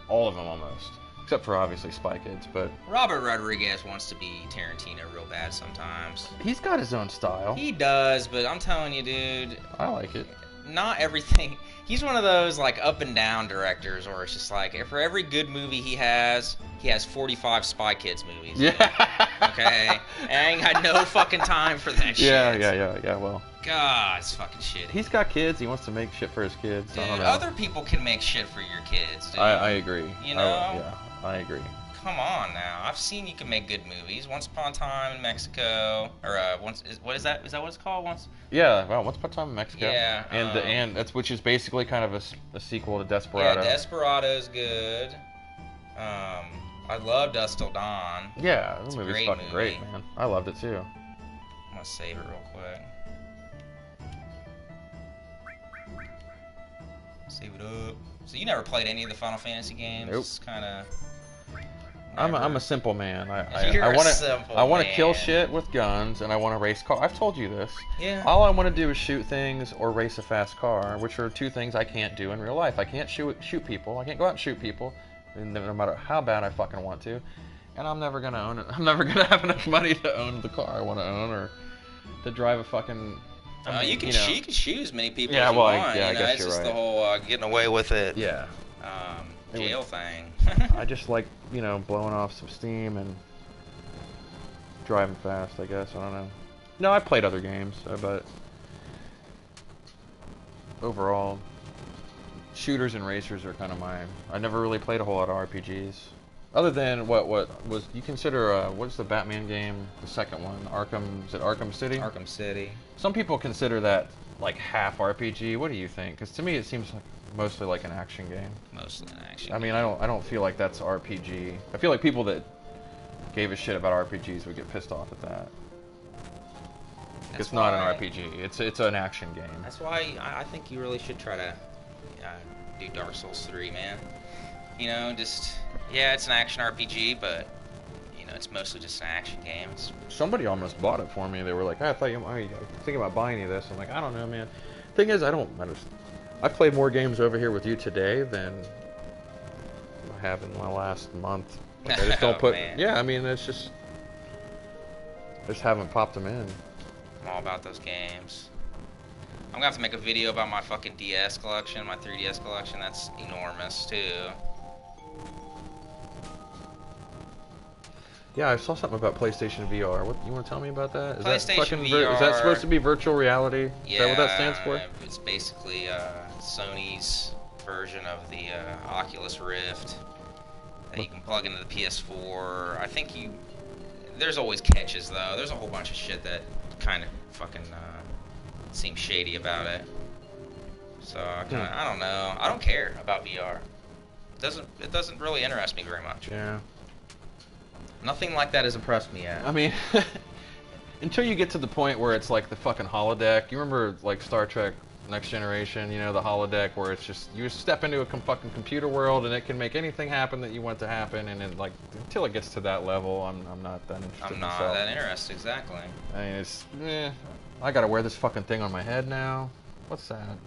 C: All of them almost, except for obviously Spy Kids. But
B: Robert Rodriguez wants to be Tarantino real bad sometimes.
C: He's got his own style.
B: He does, but I'm telling you, dude.
C: I like it.
B: Not everything. He's one of those like up and down directors, where it's just like for every good movie he has 45 Spy Kids movies.
C: Yeah.
B: Okay. And I ain't got no fucking time for that shit.
C: Yeah. Well.
B: God, it's fucking shitty.
C: He's got kids. He wants to make shit for his kids.
B: Dude,
C: I don't know.
B: other people can make shit for your kids, dude.
C: I agree.
B: Yeah,
C: I agree.
B: Come on now. I've seen you can make good movies. Once Upon a Time in Mexico, or what is that? Is that what it's called? Once?
C: Yeah, well, Once Upon a Time in Mexico.
B: Yeah.
C: And that's which is basically kind of a sequel to Desperado.
B: Yeah, Desperado's good. I love Dusk Till Dawn.
C: Yeah, the movie's fucking great, man. I loved it too.
B: I'm gonna save it real quick. Save it up. So you never played any of the Final Fantasy games?
C: Nope.
B: It's kind of.
C: I'm a simple man.
B: You're
C: I
B: want
C: to kill shit with guns, and I want to race cars. I've told you this.
B: Yeah.
C: All I want to do is shoot things or race a fast car, which are two things I can't do in real life. I can't shoot people. I can't go out and shoot people, no matter how bad I fucking want to. And I'm never gonna own it. I'm never gonna have enough money to own the car I want to own, or to drive a fucking.
B: You can shoot as many people
C: yeah,
B: as you
C: well,
B: want.
C: I guess
B: it's
C: you're
B: just
C: right.
B: the whole getting away with it.
C: Yeah.
B: Jail thing.
C: I just like blowing off some steam and driving fast, I guess. I don't know. No, I played other games, but overall, shooters and racers are kind of my. I never really played a whole lot of RPGs, other than what was you consider what's the Batman game, the second one, Arkham? Is it Arkham City?
B: Arkham City.
C: Some people consider that like half RPG. What do you think? Because to me, it seems like mostly like an action game.
B: Mostly an action.
C: I mean, I don't feel like that's RPG. I feel like people that gave a shit about RPGs would get pissed off at that. It's not an RPG. It's an action game.
B: That's why I think you really should try to do Dark Souls 3, man. You know, just yeah, it's an action RPG, but you know, it's mostly just an action game.
C: Somebody almost bought it for me. They were like, I thought you were thinking about buying any of this. I'm like, I don't know, man. Thing is, I've played more games over here with you today than I have in my last month. Like, I just don't put.
B: Man.
C: Yeah, I mean, it's just. I just haven't popped them in.
B: I'm all about those games. I'm gonna have to make a video about my fucking DS collection, my 3DS collection. That's enormous too.
C: Yeah, I saw something about PlayStation VR. What you want to tell me about that? Is
B: PlayStation VR.
C: Is that supposed to be virtual reality?
B: Yeah,
C: Is that what that stands for?
B: It's basically Sony's version of the Oculus Rift that you can plug into the PS4. I think there's always catches though. There's a whole bunch of shit that kind of fucking seems shady about it. So I don't know. I don't care about VR. It doesn't really interest me very much.
C: Yeah.
B: Nothing like that has impressed me yet.
C: I mean, until you get to the point where it's like the fucking holodeck. You remember like Star Trek Next Generation, you know, the holodeck where it's just you step into a fucking computer world and it can make anything happen that you want to happen, and then like until it gets to that level, I'm not that interested.
B: I'm not
C: myself.
B: that interested, exactly.
C: I mean, it's I gotta wear this fucking thing on my head now. What's that?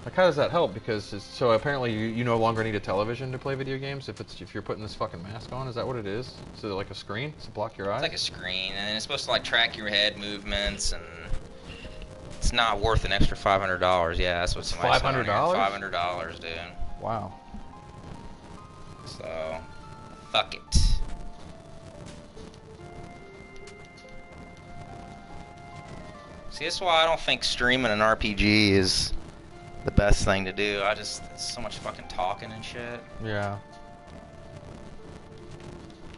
C: Like, how does that help? Because so apparently you no longer need a television to play video games if you're putting this fucking mask on. Is that what it is? Is it like a screen to block your eyes?
B: It's like a screen, and it's supposed to like track your head movements, and it's not worth an extra $500. Yeah, that's what somebody's saying.
C: $500?
B: $500, dude.
C: Wow.
B: So, fuck it. See, that's why I don't think streaming an RPG is the best thing to do. It's so much fucking talking and shit.
C: Yeah.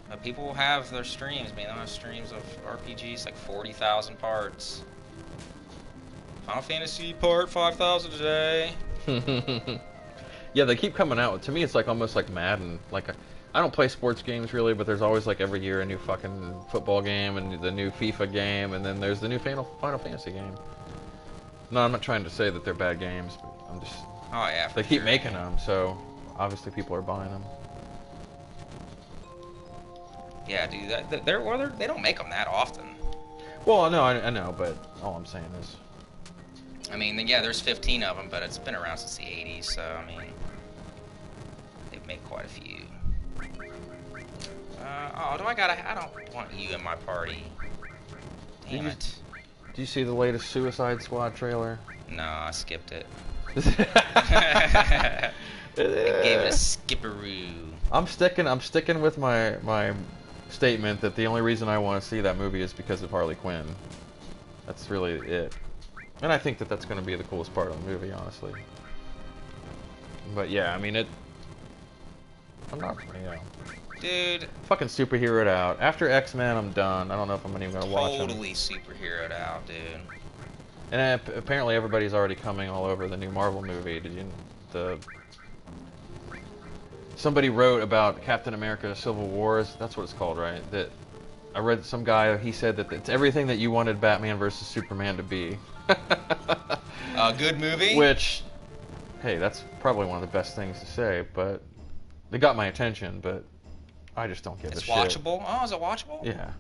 B: But people have their streams, man. They have streams of RPGs, like 40,000 parts. Final Fantasy part 5,000 today.
C: Yeah, they keep coming out. To me, it's like almost like Madden. Like, I don't play sports games really, but there's always like every year a new fucking football game and the new FIFA game, and then there's the new Final Fantasy game. No, I'm not trying to say that they're bad games, but I'm just.
B: Oh yeah.
C: They keep making them, so obviously people are buying them.
B: Yeah, dude. They don't make them that often.
C: Well, no, I know, but all I'm saying is.
B: I mean, yeah, there's 15 of them, but it's been around since the 80s, so I mean, they've made quite a few. I don't want you in my party. Damn it.
C: Do you see the latest Suicide Squad trailer?
B: No, I skipped it. I gave it a skipperoo.
C: I'm sticking with my statement that the only reason I want to see that movie is because of Harley Quinn. That's really it. And I think that that's going to be the coolest part of the movie, honestly. But yeah, I mean I'm not,
B: Dude.
C: Fucking superheroed out. After X-Men, I'm done. I don't know if I'm even going to watch them.
B: Totally superheroed out, dude.
C: And apparently everybody's already coming all over the new Marvel movie. Somebody wrote about Captain America: Civil Wars. That's what it's called, right? That I read some guy. He said that it's everything that you wanted Batman versus Superman to be.
B: A good movie.
C: Which, hey, that's probably one of the best things to say. But they got my attention. But I just don't give a shit.
B: It's watchable. Oh, is it watchable?
C: Yeah.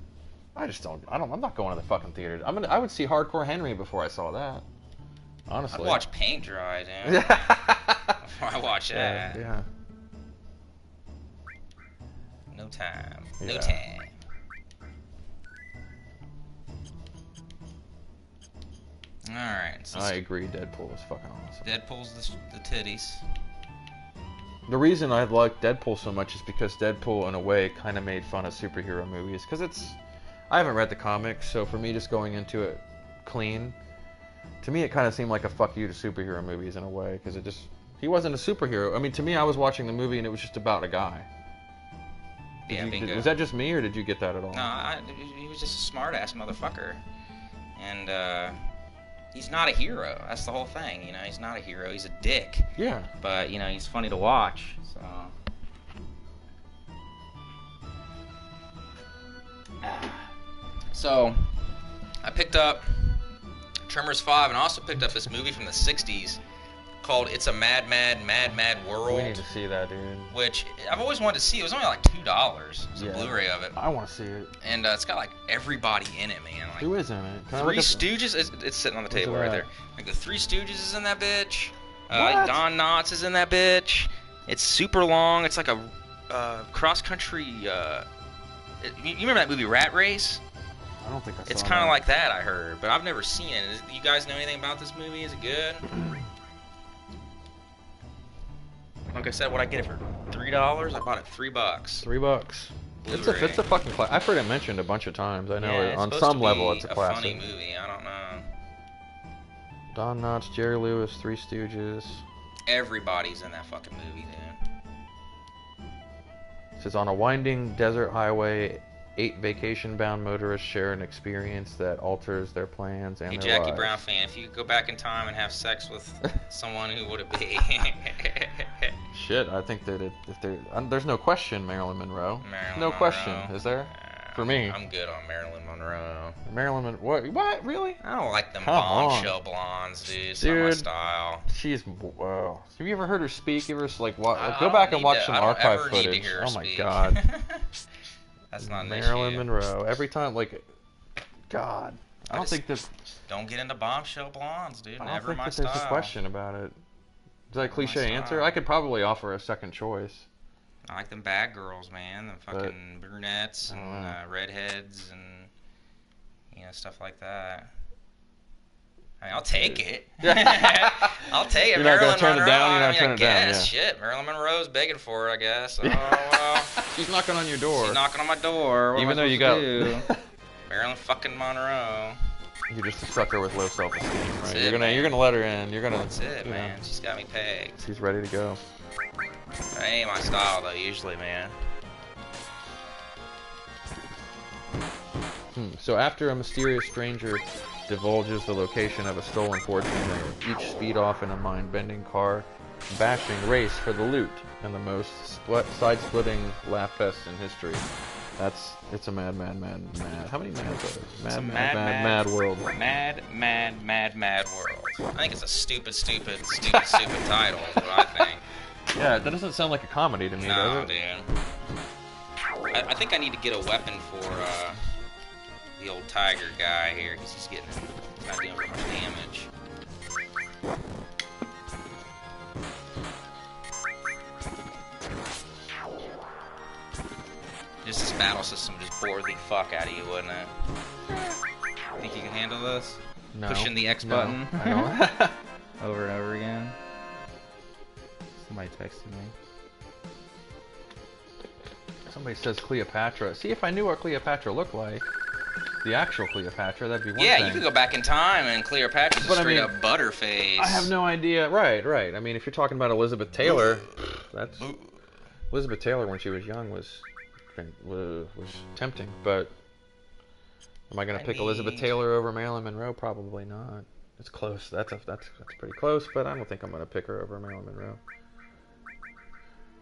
C: I'm not going to the fucking theater. I would see Hardcore Henry before I saw that. Honestly.
B: I'd watch paint dry, dude. Before I watch that.
C: Yeah.
B: No time.
C: Yeah.
B: No time. Alright. So
C: I agree, Deadpool is fucking awesome.
B: Deadpool's the titties.
C: the reason I like Deadpool so much is because Deadpool, in a way, kind of made fun of superhero movies. Because I haven't read the comics, so for me, just going into it clean, to me, it kind of seemed like a fuck you to superhero movies in a way. Because he wasn't a superhero. I mean, to me, I was watching the movie and it was just about a guy. Was that just me, or did you get that at all?
A: No, he was just a smart-ass motherfucker. And, he's not a hero. That's the whole thing, you know. He's not a hero. He's a dick.
C: Yeah.
A: But, you know, he's funny to watch, so... So, I picked up Tremors 5 and also picked up this movie from the 60s called It's a Mad, Mad, Mad, Mad World.
C: We need to see that, dude.
A: Which I've always wanted to see. It was only like $2. It's a Blu-ray of it.
C: I want to see it.
A: And it's got like everybody in it, man. Like,
C: who is in it?
A: Three Stooges. It's sitting on the table right there. Like the Three Stooges is in that bitch. Don Knotts is in that bitch. It's super long. It's like a cross-country... you remember that movie Rat Race?
C: I don't think I saw
A: It's kind of like that, I heard. But I've never seen it. You guys know anything about this movie? Is it good? Like I said, what I get it for $3? I bought it $3.
C: $3. It's a fucking classic. I've heard it mentioned a bunch of times. I know on some level it's a classic.
A: Funny movie. I don't know.
C: Don Knotts, Jerry Lewis, Three Stooges.
A: Everybody's in that fucking movie, dude.
C: It says on a winding desert highway, 8 vacation-bound motorists share an experience that alters their plans and their
A: Jackie
C: lives.
A: Brown fan, if you could go back in time and have sex with someone, who would it be?
C: Shit, I think that there's no question Marilyn Monroe. No question, is there? For me.
A: I'm good on Marilyn Monroe.
C: Marilyn Monroe. What? Really?
A: I don't like them bombshell blondes, dude. It's not my style.
C: She's... Wow. Have you ever heard her speak? You ever, like, go back and watch some archive footage. Oh, my God.
A: That's not an
C: Marilyn
A: issue.
C: Monroe. Every time, like... God. I don't think that...
A: Don't get into bombshell blondes, dude.
C: I
A: Never
C: don't
A: my
C: think
A: style.
C: There's a question about it. Is that a cliche answer? I could probably offer a second choice.
A: I like them bad girls, man. Them fucking brunettes and redheads and, you know, stuff like that. I mean, I'll take it. I'll take it.
C: You're not going to turn
A: Monroe,
C: it down? You're not turning it down, yeah.
A: Shit, Marilyn Monroe's begging for it, I guess. Oh, well.
C: She's knocking on your door.
A: She's knocking on my door. What
C: Even though you got...
A: Marilyn fucking Monroe.
C: You're just a sucker with low self-esteem, right?
A: That's
C: You're gonna let her in.
A: That's it, man. She's got me pegged.
C: She's ready to go.
A: That ain't my style, though, usually, man.
C: So after a mysterious stranger divulges the location of a stolen fortune, they each speed off in a mind-bending car-bashing race for the loot and the most side-splitting laugh fest in history. It's a mad. How many mads are there? Mad world.
A: Mad world. I think it's a stupid title, is what I think.
C: Yeah, that doesn't sound like a comedy to me, does it?
A: Dude. I think I need to get a weapon for the old tiger guy here, because he's not doing very much damage. Just this battle system just bore the fuck out of you, wouldn't it? Think you can handle this?
C: No.
A: Pushing the X button?
C: I don't.
A: Over and over again. Somebody texted me.
C: Somebody says Cleopatra. See, if I knew what Cleopatra looked like, the actual Cleopatra, that'd be one thing.
A: Yeah, you could go back in time and Cleopatra's a straight up butterface.
C: I have no idea. Right. I mean, if you're talking about Elizabeth Taylor, Elizabeth Taylor when she was young was tempting, but am I going to pick Elizabeth Taylor over Marilyn Monroe? Probably not. It's close. That's pretty close, but I don't think I'm going to pick her over Marilyn Monroe.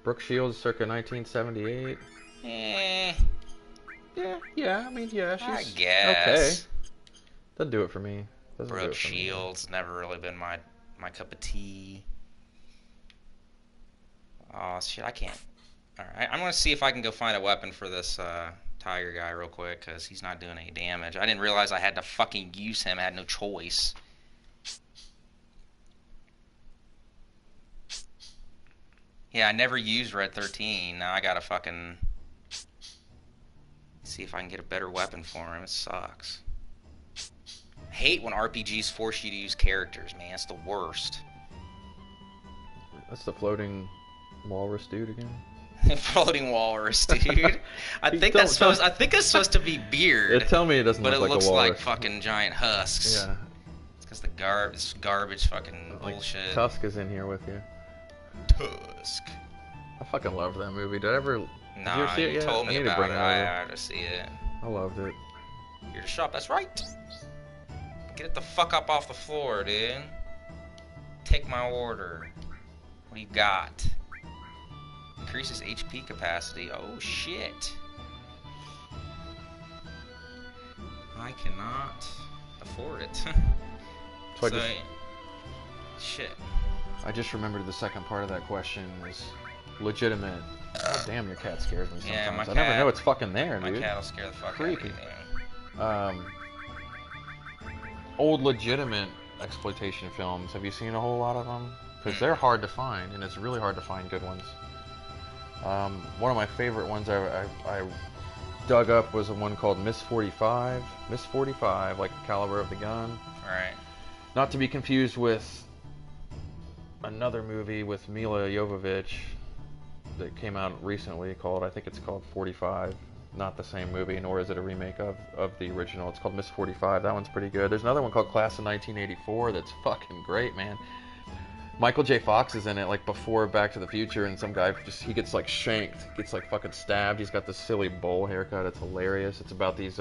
C: Brooke Shields, circa 1978. Yeah. I mean, she's
A: I guess.
C: okay. Doesn't do it for me.
A: Brooke Shields, never really been my cup of tea. Oh shit, I can't. Alright, I'm gonna see if I can go find a weapon for this tiger guy real quick, because he's not doing any damage. I didn't realize I had to fucking use him. I had no choice. Yeah, I never used Red 13. Now I gotta fucking see if I can get a better weapon for him. It sucks. I hate when RPGs force you to use characters, man. It's the worst.
C: That's the floating Walrus dude again.
A: Floating walrus, dude. I think that's supposed to be beard.
C: Tell me it doesn't
A: but
C: look
A: it
C: like
A: looks
C: a walrus.
A: like fucking giant husks.
C: Yeah.
A: It's because it's garbage fucking
C: Like,
A: bullshit.
C: Tusk is in here with you.
A: Tusk.
C: I fucking loved that movie. Did I ever?
A: Nah,
C: did you ever see it yet?
A: told
C: I
A: me
C: need to
A: about
C: bring
A: it.
C: it
A: I
C: over.
A: have to see it.
C: I loved it.
A: You're the shop. That's right. Get it the fuck up off the floor, dude. Take my order. What do you got? Increases HP capacity. Oh shit. I cannot afford it.
C: So
A: So, shit.
C: I just remembered the second part of that question was legitimate. Oh, damn, your cat scares me sometimes.
A: Yeah, my
C: I never
A: cat-
C: know it's fucking there,
A: My
C: dude.
A: cat will scare the fuck
C: Creepy.
A: out of me.
C: Old legitimate exploitation films. Have you seen a whole lot of them? Because they're hard to find, and it's really hard to find good ones. One of my favorite ones I dug up was one called Miss 45. Miss 45, like the caliber of the gun.
A: Right.
C: Not to be confused with another movie with Mila Jovovich that came out recently called, I think it's called 45. Not the same movie, nor is it a remake of the original. It's called Miss 45. That one's pretty good. There's another one called Class of 1984 that's fucking great, man. Michael J. Fox is in it, like before Back to the Future, and some guy he gets like shanked, gets like fucking stabbed. He's got this silly bowl haircut. It's hilarious. It's about these,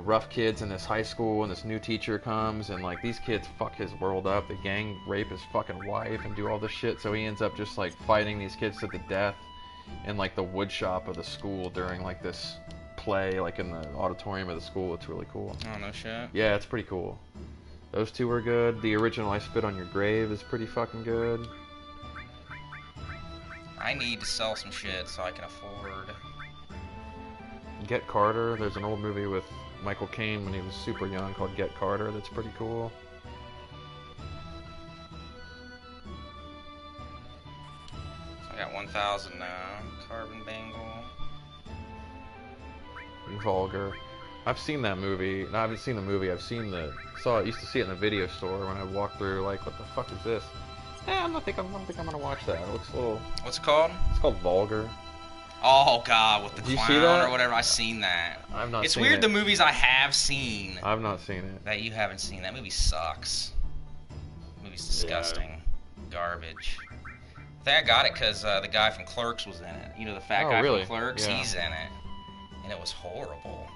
C: rough kids in this high school, and this new teacher comes, and like these kids fuck his world up. They gang rape his fucking wife and do all this shit. So he ends up just like fighting these kids to the death in like the wood shop of the school during like this play, like in the auditorium of the school. It's really cool.
A: Oh, no shit.
C: Yeah, it's pretty cool. Those two are good. The original I Spit on Your Grave is pretty fucking good.
A: I need to sell some shit so I can afford.
C: Get Carter. There's an old movie with Michael Caine when he was super young called Get Carter. That's pretty cool.
A: I got 1,000 now. Carbon Bangle.
C: Vulgar. I've seen that movie. No, I haven't seen the movie. I've seen used to see it in the video store when I walked through. Like, what the fuck is this? I don't think I'm gonna watch that. It looks a little.
A: What's it called?
C: It's called Vulgar.
A: Oh god, with the
C: Did you
A: clown
C: see that?
A: or whatever. I've seen that.
C: I've not.
A: It's
C: seen
A: weird
C: it.
A: the movies I have seen
C: I've not seen it.
A: that you haven't seen. That movie sucks. The movie's disgusting. Garbage. I think I got it because the guy from Clerks was in it. You know, the fat guy
C: really?
A: from Clerks?
C: Yeah.
A: He's in it. And it was horrible.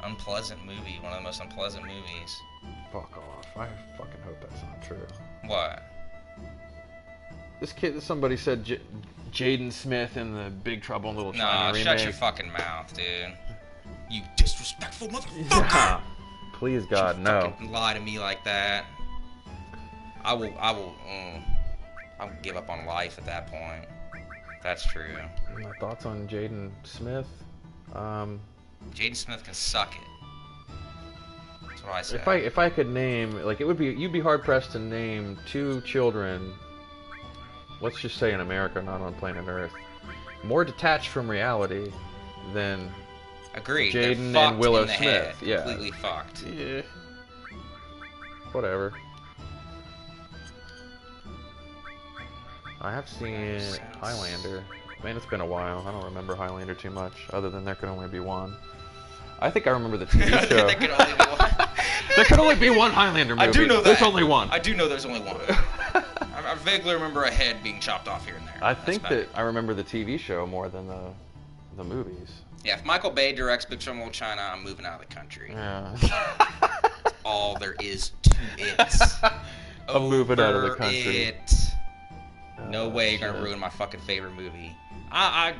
A: Unpleasant movie. One of the most unpleasant movies.
C: Fuck off. I fucking hope that's not true.
A: What?
C: Somebody said Jaden Smith in the Big Trouble in Little China remake.
A: Shut your fucking mouth, dude. You disrespectful motherfucker!
C: Yeah. Please, God,
A: Don't
C: no.
A: fucking lie to me like that. I'll give up on life at that point. That's true.
C: My thoughts on Jaden Smith?
A: Jaden Smith can suck it. That's what I said.
C: If I could name, like, you'd be hard pressed to name two children. Let's just say in America, not on planet Earth, more detached from reality than
A: Agreed.
C: Jaden
A: They're
C: and
A: fucked
C: Willow
A: in the
C: Smith.
A: head.
C: Yeah.
A: Completely fucked.
C: Yeah. Whatever. I have seen Highlander. Man, it's been a while. I don't remember Highlander too much, other than there could only be one. I think I remember the TV show.
A: There could only be one.
C: There could only be one Highlander movie.
A: I do know that.
C: There's only one.
A: I do know there's only one. I vaguely remember a head being chopped off here and there.
C: I
A: That's
C: think
A: about
C: that
A: it.
C: I remember the TV show more than the movies.
A: Yeah, if Michael Bay directs Big Trouble in Little China, I'm moving out of the country.
C: Yeah.
A: All there is to it.
C: I'm moving out of the
A: Over
C: country.
A: It. No
C: Oh,
A: way you're gonna
C: shit.
A: ruin my fucking favorite movie. I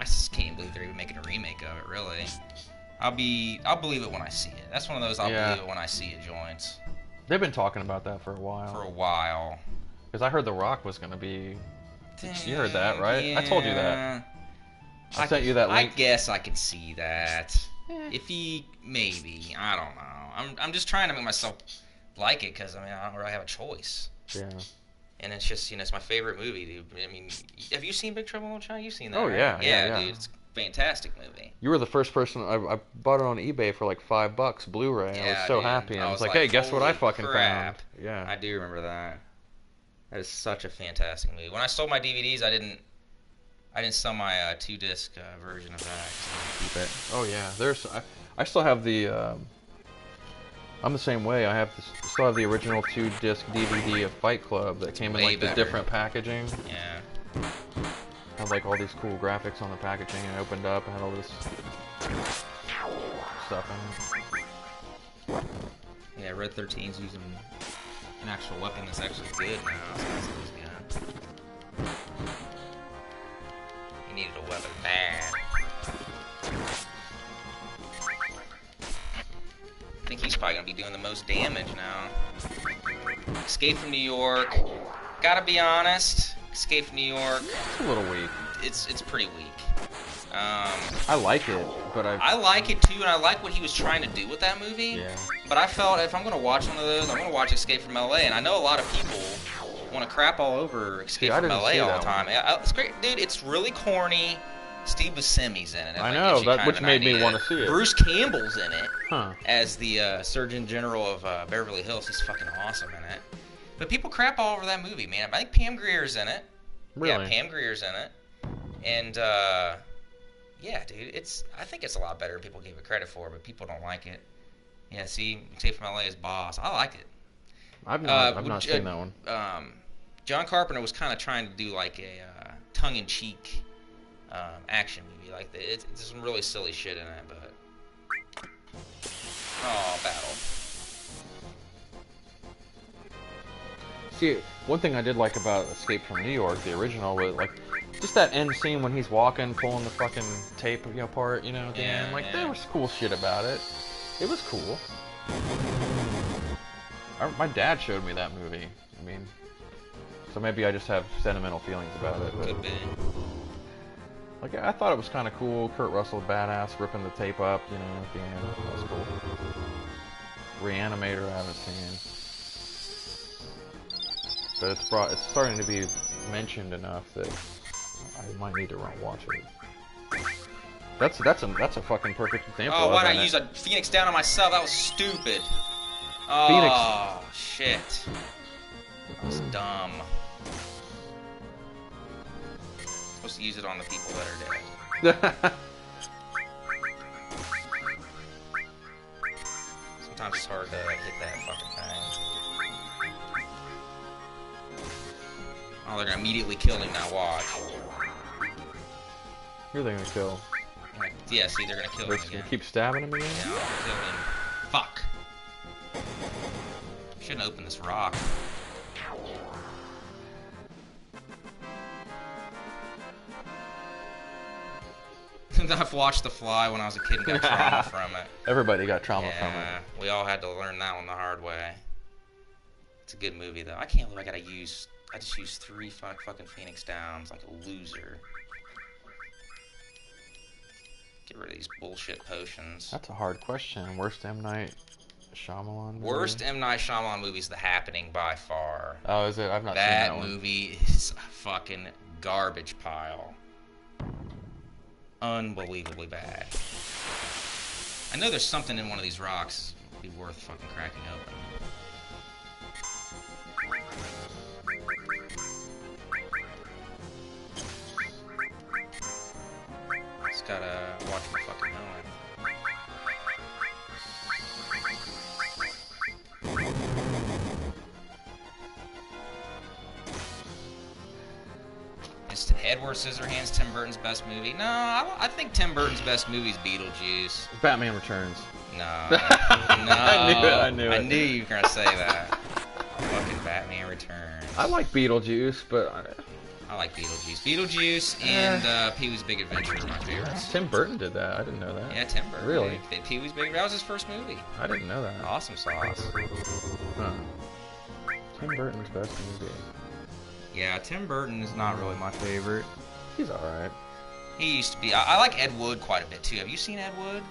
A: just can't believe they're even making a remake of it. Really, I'll believe it when I see it. That's one of those I'll
C: Yeah.
A: believe it when I see it joints.
C: They've been talking about that for a while.
A: For a while.
C: Because I heard The Rock was going to be. You heard that, right? I told you that. I sent you that link.
A: I guess I can see that. If he maybe, I don't know. I'm just trying to make myself like it because I don't really have a choice.
C: Yeah.
A: And it's just it's my favorite movie, dude. I mean, have you seen Big Trouble in Little China? You've seen that?
C: Oh,
A: right?
C: yeah, yeah.
A: dude. It's a fantastic movie.
C: You were the first person. I bought it on eBay for like $5, Blu-ray. I was so
A: dude.
C: happy. I was like,
A: like,
C: hey, guess what I
A: holy
C: fucking
A: crap.
C: found? Yeah.
A: I do remember that.
B: That is such a fantastic movie. When I sold my DVDs, I didn't sell my 2-disc version of that. 'Cause I wanted to keep it.
C: Oh yeah, I still have the. I'm the same way. Still have the original 2-disc DVD of Fight Club that came in like the different packaging.
B: Yeah.
C: Had like all these cool graphics on the packaging, and I opened up and had all this stuff in it.
B: Yeah, Red 13's using an actual weapon that's actually good now. So that's always good. He needed a weapon bad. I think he's probably gonna be doing the most damage now. Escape from New York. Gotta be honest. Escape from New York.
C: It's a little weak.
B: It's pretty weak.
C: I like it, but
B: I like it too, and I like what he was trying to do with that movie.
C: Yeah.
B: But I felt if I'm gonna watch one of those, I'm gonna watch Escape from LA, and I know a lot of people want to crap all over Escape from LA all the time. It's great, dude. It's really corny. Steve Buscemi's in it.
C: I know, which made me want to see it.
B: Bruce Campbell's in it
C: Huh.
B: as the Surgeon General of Beverly Hills. He's fucking awesome in it. But people crap all over that movie, man. I think Pam Grier's in it.
C: Really?
B: Yeah, Pam Grier's in it. And yeah, dude, I think it's a lot better than people give it credit for, but people don't like it. Yeah, see, Escape from LA is Boss. I like it.
C: I've not seen that one.
B: John Carpenter was kind of trying to do like a tongue-in-cheek action movie. Like there's some really silly shit in it, but battle.
C: See, one thing I did like about Escape from New York, the original, was like just that end scene when he's walking, pulling the fucking tape, apart, at the end. Like there was cool shit about it. It was cool. My dad showed me that movie. I mean, so maybe I just have sentimental feelings about it. But,
B: could be.
C: Like I thought it was kind of cool. Kurt Russell, badass, ripping the tape up, at the end. That was cool. Reanimator, I haven't seen. But it's starting to be mentioned enough that I might need to watch it. That's a fucking perfect example.
B: Oh, why did I use a Phoenix Down on myself? That was stupid. Oh, shit. That was dumb. Supposed to use it on the people that are dead. Sometimes it's hard to hit that fucking thing. Oh, they're gonna immediately kill him now, watch.
C: Who are they gonna kill?
B: Yeah, see, they're gonna kill him again.
C: Gonna keep stabbing him again?
B: Yeah, I'll kill him. Fuck. Shouldn't open this rock. I've watched The Fly when I was a kid and got trauma from it.
C: Everybody got trauma from it.
B: Yeah, we all had to learn that one the hard way. It's a good movie, though. I can't believe I just used 3 fucking Phoenix Downs like a loser. Get rid of these bullshit potions.
C: That's a hard question. Worst M. Night Shyamalan movie?
B: Worst M. Night Shyamalan movie is The Happening by far.
C: Oh, is it? I've not seen that one.
B: That movie is a fucking garbage pile. Unbelievably bad. I know there's something in one of these rocks that'd be worth fucking cracking open. Just gotta watch my fucking melon. Is Edward Scissorhands Tim Burton's best movie? No, I think Tim Burton's best movie is Beetlejuice.
C: Batman Returns.
B: No.
C: I knew it.
B: I knew you were gonna say that. Fucking Batman Returns.
C: I like Beetlejuice, but
B: I like Beetlejuice. Beetlejuice and Pee-wee's Big Adventure are my favorites.
C: Tim Burton did that. I didn't know that.
B: Yeah, Tim Burton.
C: Really?
B: Pee-wee's Big Adventure. That was his first movie.
C: I didn't know that.
B: Awesome sauce.
C: Huh. Tim Burton's best movie.
B: Yeah, Tim Burton is not really my favorite.
C: He's alright.
B: He used to be. I like Ed Wood quite a bit too. Have you seen Ed Wood?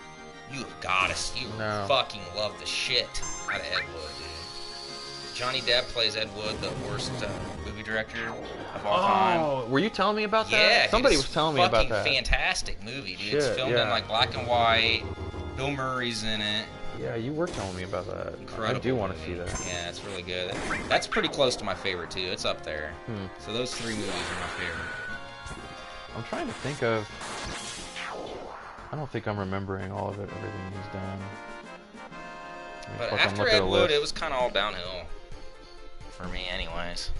B: You have got to. You fucking love the shit out of Ed Wood, dude. Johnny Depp plays Ed Wood, the worst movie director of all time.
C: Oh, were you telling me about that?
B: Yeah,
C: somebody was telling me about that.
B: Fucking fantastic movie, dude. It's filmed in like black and white. Bill Murray's in it.
C: Yeah, you were telling me about that.
B: Incredible.
C: I do want to
B: movie.
C: see that.
B: Yeah, it's really good. That's pretty close to my favorite too. It's up there. So those 3 movies are my favorite.
C: I'm trying to think of. I don't think I'm remembering all of it. Everything he's done.
B: But after Ed Wood, it was kind of all downhill for me, anyways.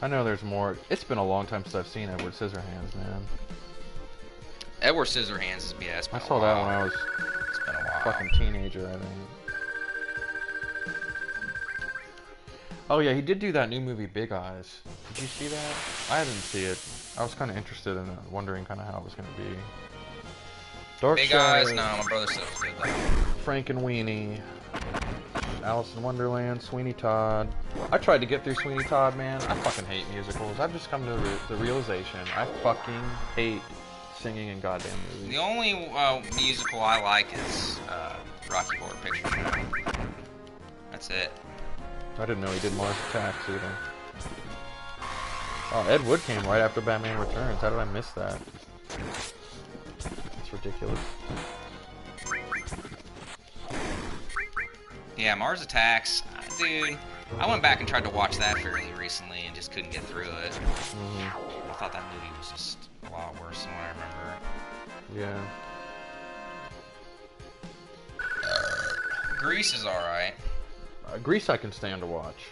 C: I know there's more. It's been a long time since I've seen Edward Scissorhands, man.
A: Edward Scissorhands is
C: I saw that when I was
A: It's been a while.
C: fucking teenager, I think. Oh yeah, he did do that new movie, Big Eyes. Did you see that? I didn't see it. I was kind of interested in it, wondering kind of how it was going to be. Dark
A: Big
C: Shadows,
A: Eyes? No, my brother said it was good though.
C: Frank and Weenie, Alice in Wonderland, Sweeney Todd. I tried to get through Sweeney Todd, man. I fucking hate musicals. I've just come to the realization I fucking hate singing in goddamn movies.
A: The only musical I like is Rocky Horror Picture Show. That's it.
C: I didn't know he did Mars Attacks either. Oh, Ed Wood came right after Batman Returns. How did I miss that? It's ridiculous.
A: Yeah, Mars Attacks. Dude, I went back and tried to watch that fairly recently and just couldn't get through it. I thought that movie was just a lot worse than what I remember.
C: Yeah.
A: Grease is alright.
C: Grease I can stand to watch.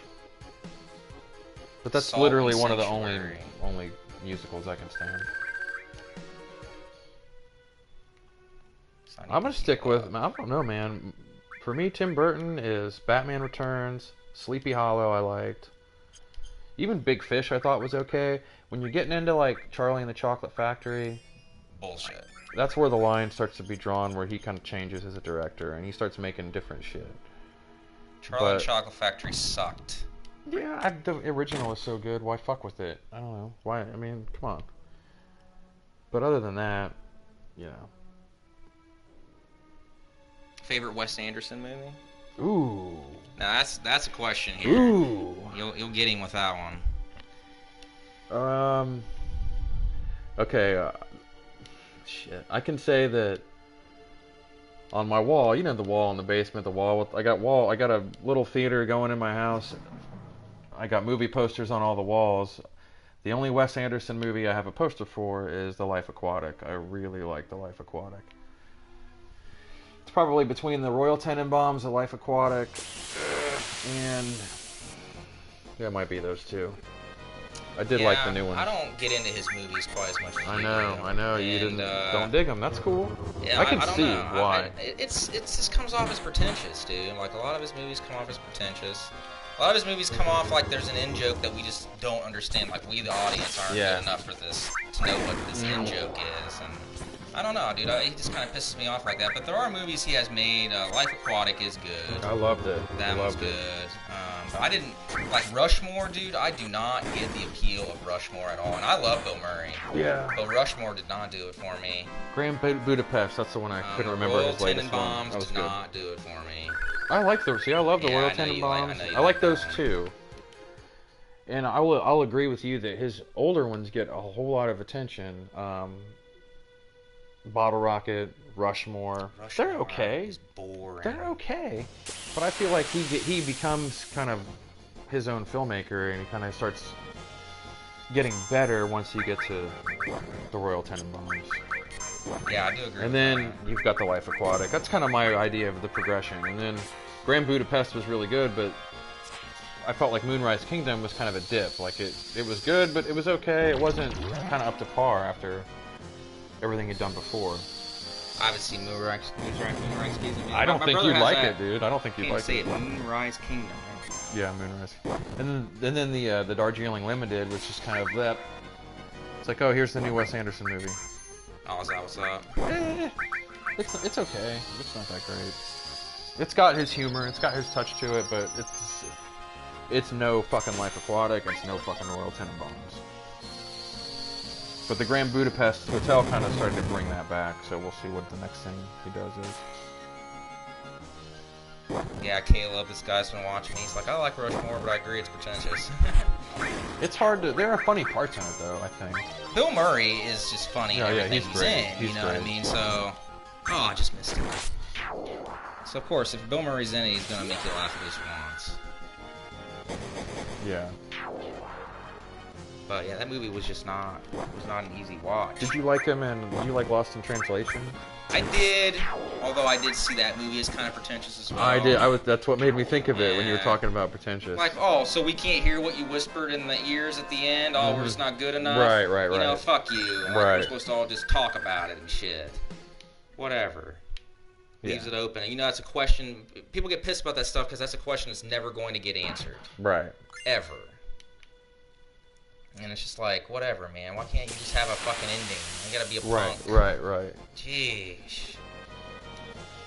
C: But that's
A: Salt
C: literally
A: and
C: one of the
A: Sanctuary.
C: only musicals I can stand. I'm gonna stick with. I don't know, man. For me, Tim Burton is Batman Returns, Sleepy Hollow. I liked. Even Big Fish I thought was okay. When you're getting into like Charlie and the Chocolate Factory,
A: Bullshit.
C: that's where the line starts to be drawn, where he kind of changes as a director and he starts making different shit.
A: Charlie and Chocolate Factory sucked.
C: Yeah, the original is so good. Why fuck with it? I don't know. Why? I mean, come on. But other than that, you know.
A: Favorite Wes Anderson movie?
C: Ooh.
A: Now that's a question here.
C: Ooh.
A: You'll get him with that one.
C: Okay. Shit. I can say that on my wall, you know, the wall in the basement, I got a little theater going in my house. I got movie posters on all the walls. The only Wes Anderson movie I have a poster for is The Life Aquatic. I really like The Life Aquatic. It's probably between The Royal Tenenbaums, The Life Aquatic, and yeah, it might be those two. I did like the new ones.
A: I don't get into his movies quite as much as you do.
C: I know. You don't dig them. That's cool.
A: Yeah,
C: I can
A: don't
C: see
A: know.
C: why.
A: It just comes off as pretentious, dude. Like, a lot of his movies come off as pretentious. A lot of his movies come off like there's an in-joke that we just don't understand. Like, we, the audience, aren't good enough for this to know what this in-joke is. And I don't know, dude. He just kind of pisses me off like that. But there are movies he has made. Life Aquatic is good.
C: I loved it.
A: That was good. But I didn't like Rushmore, dude. I do not get the appeal of Rushmore at all. And I love Bill Murray.
C: Yeah.
A: But Rushmore did not do it for me.
C: Grand Budapest. That's the one I couldn't remember his latest one.
A: Royal
C: That was
A: Tenenbaums did
C: good.
A: not do it for me.
C: I like those. See, I love the
A: Yeah,
C: Royal
A: I know you like- I know
C: Tenenbaums.
A: you
C: I like
A: like
C: those
A: that one.
C: too. And I'll agree with you that his older ones get a whole lot of attention. Bottle Rocket, Rushmore. They're okay.
A: Is boring.
C: They're okay. But I feel like he becomes kind of his own filmmaker, and he kind of starts getting better once you get to the Royal Tenenbaums.
A: Yeah, I do agree.
C: And
A: with
C: then
A: that.
C: you've got The Life Aquatic. That's kind of my idea of the progression. And then Grand Budapest was really good, but I felt like Moonrise Kingdom was kind of a dip. Like it was good, but it was okay. It wasn't kind of up to par after everything he'd done before.
A: I haven't seen Moonrise Kingdom.
C: I don't
A: My
C: think
A: brother
C: you'd
A: has
C: like
A: that.
C: it, dude. I don't think you'd
A: Can't
C: like
A: say
C: it.
A: it. Moonrise Kingdom.
C: Yeah, Moonrise. And then the Darjeeling Limited was just kind of that. It's like, oh, here's the new Wes Anderson movie.
A: Oh, is that what's up?
C: It's okay. It's not that great. It's got his humor. It's got his touch to it, but it's no fucking Life Aquatic. It's no fucking Royal Tenenbaums. But the Grand Budapest Hotel kind of started to bring that back, so we'll see what the next thing he does is.
A: Yeah, Caleb, this guy's been watching me. He's like, I like Rushmore, but I agree it's pretentious.
C: It's hard to. There are funny parts in it, though. I think.
A: Bill Murray is just funny.
C: Yeah,
A: in
C: yeah,
A: everything
C: he's great.
A: in,
C: He's
A: you know what I
C: great.
A: mean? So
B: Oh, I just missed it. So of course, if Bill Murray's in it, he's gonna make you laugh at least once.
C: Yeah.
B: But yeah, that movie was just not an easy watch.
C: Did you like him and did you like Lost in Translation?
B: I did, although I did see that movie as kind of pretentious as well.
C: I did. That's what made me think of it when you were talking about pretentious.
B: Like, oh, so we can't hear what you whispered in the ears at the end? Oh, we're just not good enough?
C: Right.
B: You know, fuck you. Like,
C: right.
B: We're supposed to all just talk about it and shit. Whatever. Leaves it open. You know, that's a question. People get pissed about that stuff because that's a question that's never going to get answered.
C: Right.
B: Ever. And it's just like, whatever, man. Why can't you just have a fucking ending? You gotta be a punk.
C: Right.
B: Jeez.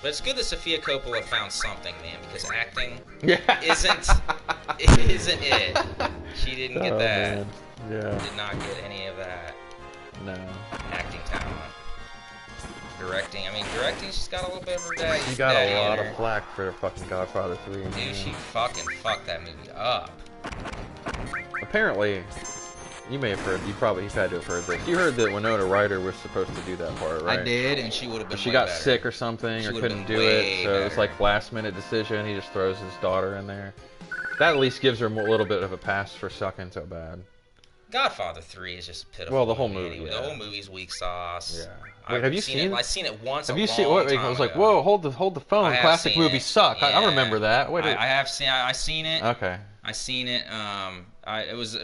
B: But it's good that Sofia Coppola found something, man, because acting isn't it. She didn't get that.
C: Man. Yeah.
B: Did not get any of that.
C: No.
B: Acting talent. Directing. I mean, directing, she's got a little bit of her daddy.
C: She got a lot of flack for fucking Godfather 3.
B: Dude,
C: man.
B: she fucking fucked that movie up.
C: Apparently, you may have heard, you've had to have heard this. You heard that Winona Ryder was supposed to do that part, right?
B: I did, and she would have been
C: She
B: way
C: got
B: better.
C: sick or something, or couldn't do it, so it was like last minute decision. He just throws his daughter in there. That at least gives her a little bit of a pass for sucking so bad.
B: Godfather 3 is just pitiful.
C: Well, the whole movie.
B: Anyway.
C: Yeah.
B: The whole movie's weak sauce.
C: Yeah. Wait, have you seen it?
B: I've seen it once.
C: Have you seen? Wait, I was like, whoa, hold the phone. Classic movies suck.
B: Yeah.
C: I remember that. Wait,
B: I have seen. I seen it.
C: Okay.
B: I seen it. It was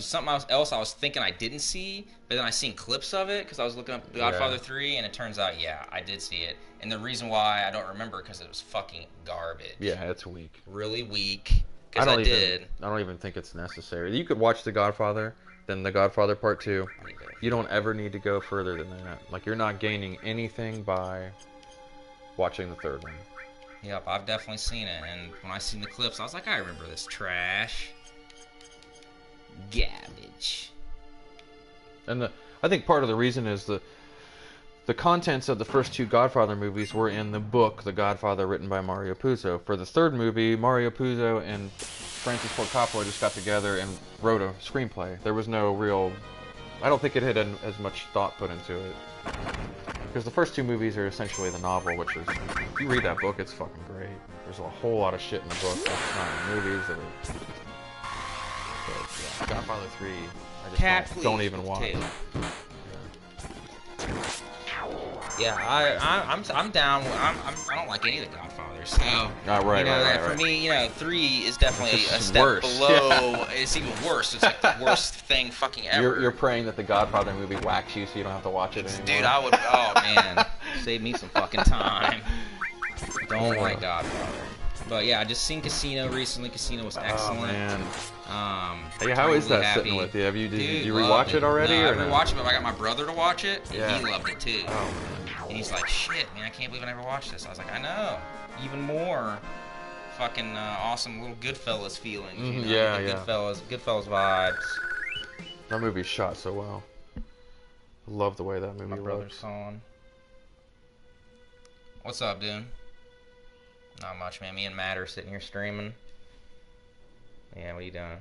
B: something else I was thinking I didn't see, but then I seen clips of it because I was looking up Godfather 3, and it turns out, yeah, I did see it. And the reason why I don't remember because it was fucking garbage.
C: Yeah, it's weak.
B: Really weak. Because I did.
C: I don't even think it's necessary. You could watch The Godfather, then The Godfather Part 2. You don't ever need to go further than that. Like, you're not gaining anything by watching the third one.
B: Yep, I've definitely seen it, and when I seen the clips, I was like, I remember this trash. Garbage.
C: And I think part of the reason is the contents of the first two Godfather movies were in the book The Godfather, written by Mario Puzo. For the third movie, Mario Puzo and Francis Ford Coppola just got together and wrote a screenplay. There was no real... I don't think it had as much thought put into it. Because the first two movies are essentially the novel, which is... If you read that book, it's fucking great. There's a whole lot of shit in the book that's not in the movies. But, yeah, Godfather 3, I just don't even watch.
B: Yeah, I'm down. I don't like any of the Godfathers. So
C: right.
B: For me, 3 is definitely a step
C: worse.
B: below. It's even worse. It's like the worst thing fucking ever.
C: You're praying that the Godfather movie whacks you so you don't have to watch it anymore.
B: Dude, I would. Oh man, save me some fucking time. Don't like Godfather. But yeah, I just seen Casino recently. Casino was excellent.
C: Oh man.
B: Hey,
C: how is that
B: happy.
C: sitting with you? Did you
B: Loved
C: rewatch it already?
B: No,
C: or
B: I rewatched it, but I got my brother to watch it, and
C: Yeah.
B: he loved it too.
C: Oh.
B: And he's like, shit, man, I can't believe I never watched this. I was like, I know. Even more fucking awesome little Goodfellas feelings. You know?
C: Yeah,
B: the
C: yeah.
B: Goodfellas vibes.
C: That movie's shot so well. I love the way that movie
B: My brother's
C: looks.
B: son. What's up, dude? Not much, man. Me and Matt are sitting here streaming. Yeah, what are you doing?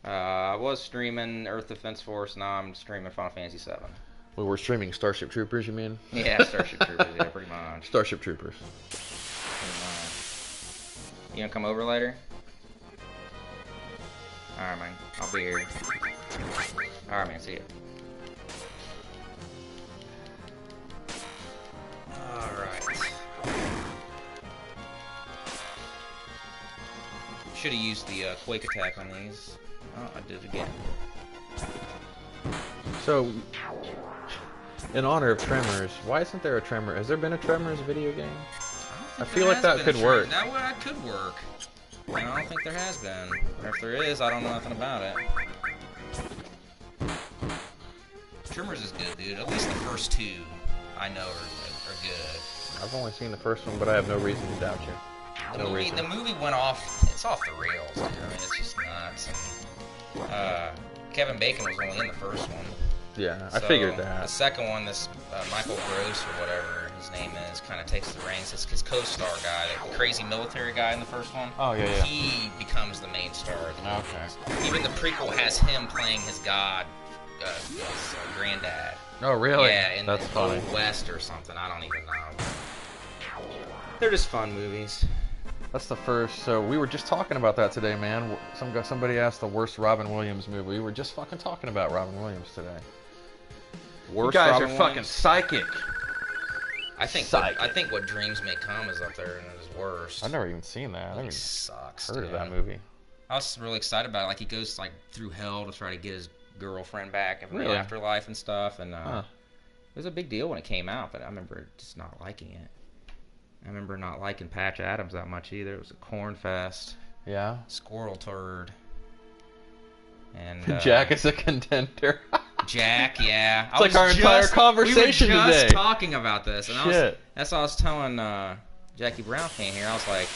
B: I was streaming Earth Defense Force. Now I'm streaming Final Fantasy VII.
C: We were streaming Starship Troopers, you mean?
B: Yeah, Starship Troopers. Yeah, pretty much.
C: Starship Troopers.
B: Pretty much. You gonna come over later? Alright, man. I'll be here. Alright, man. See ya. Alright. Should have used the quake attack on these. Oh, I did it again.
C: So, in honor of Tremors, why isn't there a Tremor? Has there been a Tremors video game? I feel like that could work.
B: That could work. I don't think there has been. Or if there is, I don't know nothing about it. Tremors is good, dude. At least the first two I know are good.
C: I've only seen the first one, but I have no reason to doubt you.
B: The movie went off. It's off the rails, dude. I mean, it's just nuts. And, Kevin Bacon was only in the first one.
C: Yeah, I
B: So,
C: figured that.
B: The second one, this Michael Gross or whatever his name is, kind of takes the reins. It's his co-star guy, the crazy military guy in the first one.
C: Oh, yeah.
B: He becomes the main star of the movie.
C: Okay.
B: Even the prequel has him playing his god, his granddad.
C: Oh, really?
B: Yeah, in
C: That's
B: the
C: funny.
B: Old West or something. I don't even know. They're just fun movies.
C: That's the first. So we were just talking about that today, man. Somebody asked the worst Robin Williams movie. We were just fucking talking about Robin Williams today.
B: Worst
C: you guys
B: Robin
C: are fucking
B: Williams?
C: psychic.
B: I think What Dreams May Come is up there and is worst.
C: I've never even seen that. I
B: It
C: never even
B: sucks.
C: heard of
B: dude.
C: that movie.
B: I was really excited about it. Like he goes like through hell to try to get his girlfriend back in
C: Really?
B: the afterlife and stuff. And
C: Huh.
B: it was a big deal when it came out, but I remember just not liking it. I remember not liking Patch Adams that much either. It was a corn fest,
C: Yeah.
B: squirrel turd. And
C: Jack is a contender.
B: Jack, yeah.
C: It's like our entire conversation
B: we were just
C: today.
B: talking about this, and
C: Shit.
B: that's what I was telling Jackie Brown came here. I was like,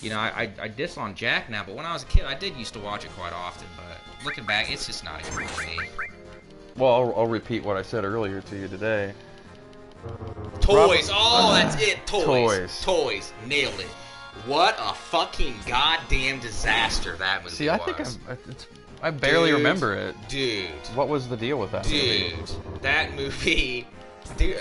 B: you know, I diss on Jack now, but when I was a kid, I did used to watch it quite often. But looking back, it's just not a good movie.
C: Well, I'll repeat what I said earlier to you today.
B: Toys. Oh, that's it.
C: Toys.
B: Toys. Nailed it. What a fucking goddamn disaster that movie
C: See, I
B: was.
C: think I barely
B: Dude.
C: remember it.
B: Dude.
C: What was the deal with that movie?
B: Dude, that movie, dude,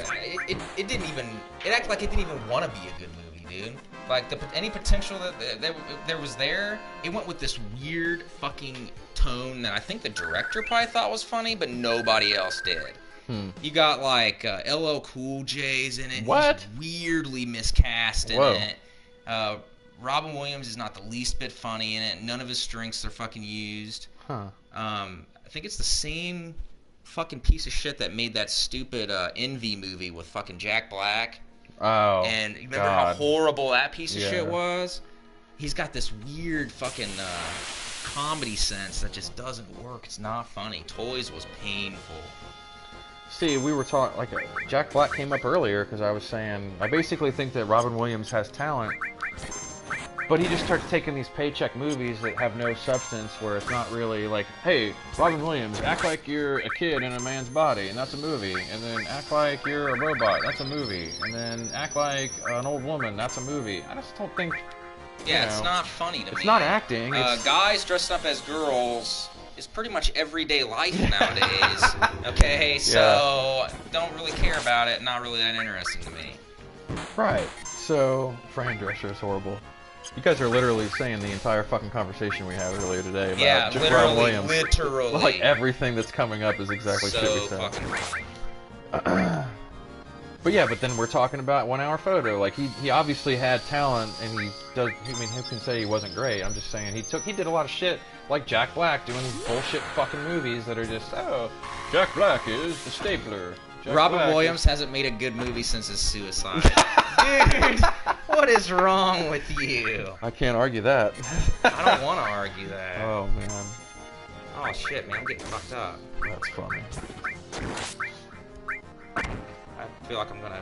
B: it didn't even, it acted like it didn't even want to be a good movie, dude. Like, any potential that there was there, it went with this weird fucking tone that I think the director probably thought was funny, but nobody else did. You got, like, LL Cool J's in it.
C: What?
B: He's weirdly miscast in
C: Whoa.
B: it. Robin Williams is not the least bit funny in it. None of his strengths are fucking used.
C: Huh.
B: I think it's the same fucking piece of shit that made that stupid Envy movie with fucking Jack Black.
C: Oh.
B: And you remember how
C: God.
B: horrible that piece of
C: Yeah.
B: shit was? He's got this weird fucking comedy sense that just doesn't work. It's not funny. Toys was painful.
C: See, we were talking, like, Jack Black came up earlier because I was saying, I basically think that Robin Williams has talent, but he just starts taking these paycheck movies that have no substance, where it's not really like, hey, Robin Williams, act like you're a kid in a man's body, and that's a movie, and then act like you're a robot, that's a movie, and then act like an old woman, that's a movie. I just don't think,
B: Yeah,
C: you
B: it's
C: know,
B: not funny to me.
C: it's not acting. It's,
B: Guys dressed up as girls is pretty much everyday life nowadays. Okay, so don't really care about it. Not really that interesting to me.
C: right. So, Fran Drescher is horrible. You guys are literally saying the entire fucking conversation we had earlier today about
B: Yeah,
C: just Robin
B: literally,
C: Williams. Like everything that's coming up is exactly
B: so
C: shit we said.
B: fucking funny.
C: But yeah, but then we're talking about 1 Hour Photo. Like he obviously had talent, and he does. I mean, who can say he wasn't great? I'm just saying he did a lot of shit, like Jack Black doing these bullshit fucking movies that are just Jack Black is the stapler. Jack
B: Robin
C: Black
B: Williams hasn't made a good movie since his suicide. Dude, what is wrong with you?
C: I can't argue that.
B: I don't want to argue that.
C: Oh man,
B: Oh shit, man, I'm getting fucked up.
C: that's funny.
B: I feel like I'm gonna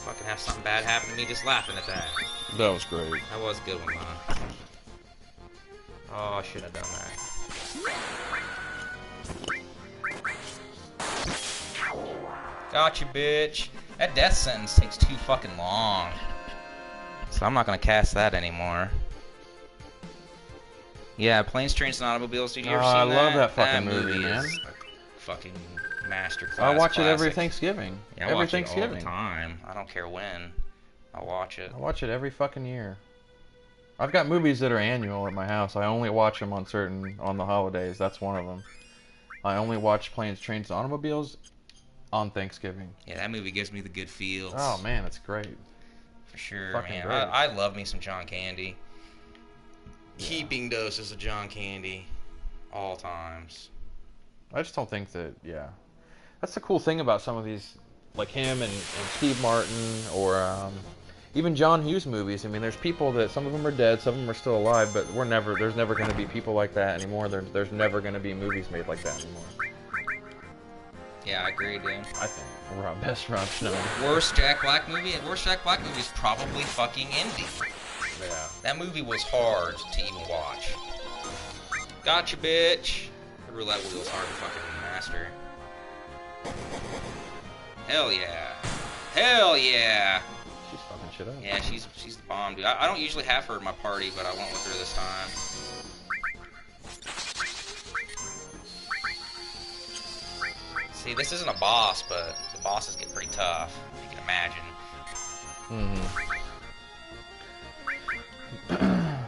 B: fucking have something bad happen to me just laughing at that.
C: That was great.
B: That was a good one, man. Oh, I shouldn't have done that. Gotcha, bitch. That death sentence takes too fucking long. So I'm not gonna cast that anymore. Yeah, Planes, Trains, and Automobiles. Did you ever see that?
C: I love that fucking
B: movie,
C: movie, man.
B: is a fucking masterclass.
C: I watch it every
B: classic.
C: Thanksgiving.
B: Yeah, I
C: every
B: watch
C: Thanksgiving.
B: it all the time. I don't care when. I'll watch it.
C: I watch it every fucking year. I've got movies that are annual at my house. I only watch them on the holidays. That's one of them. I only watch Planes, Trains, and Automobiles on Thanksgiving.
B: Yeah, that movie gives me the good feels.
C: Oh man, it's great.
B: For sure,
C: Fucking
B: man.
C: great.
B: I love me some John Candy. Keeping doses of John Candy. All times.
C: I just don't think that. Yeah, that's the cool thing about some of these, like him and Steve Martin, or even John Hughes movies. I mean, there's people that some of them are dead, some of them are still alive, but there's never going to be people like that anymore. There's never going to be movies made like that anymore.
B: Yeah, I agree, dude.
C: I think best Rob Schneider.
B: Worst Jack Black movie? Worst Jack Black movie is probably fucking Envy.
C: Yeah.
B: That movie was hard to even watch. Gotcha, bitch. The roulette wheel's hard to fucking master. Hell yeah. Hell yeah.
C: She's fucking shit up.
B: Yeah, she's the bomb, dude. I don't usually have her at my party, but I went with her this time.
A: See, this isn't a boss, but the bosses get pretty tough. You can imagine.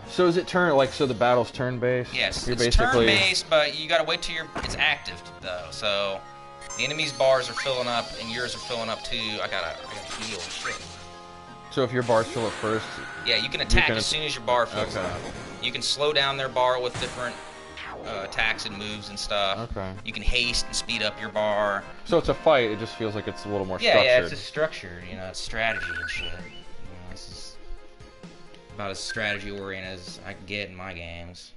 C: So is it so the battle's turn-based?
A: Yes,
C: You're
A: it's
C: basically...
A: turn-based, but you gotta wait till it's active, though. So the enemy's bars are filling up, and yours are filling up, too. I gotta heal. Shit.
C: So if your bars fill up first...
A: Yeah, you can attack as soon as your bar fills up. You can slow down their bar with different attacks and moves and stuff.
C: Okay.
A: You can haste and speed up your bar.
C: So it's a fight, it just feels like it's a little more structured.
A: Yeah, it's just structured, it's strategy and shit. This is about as strategy-oriented as I can get in my games.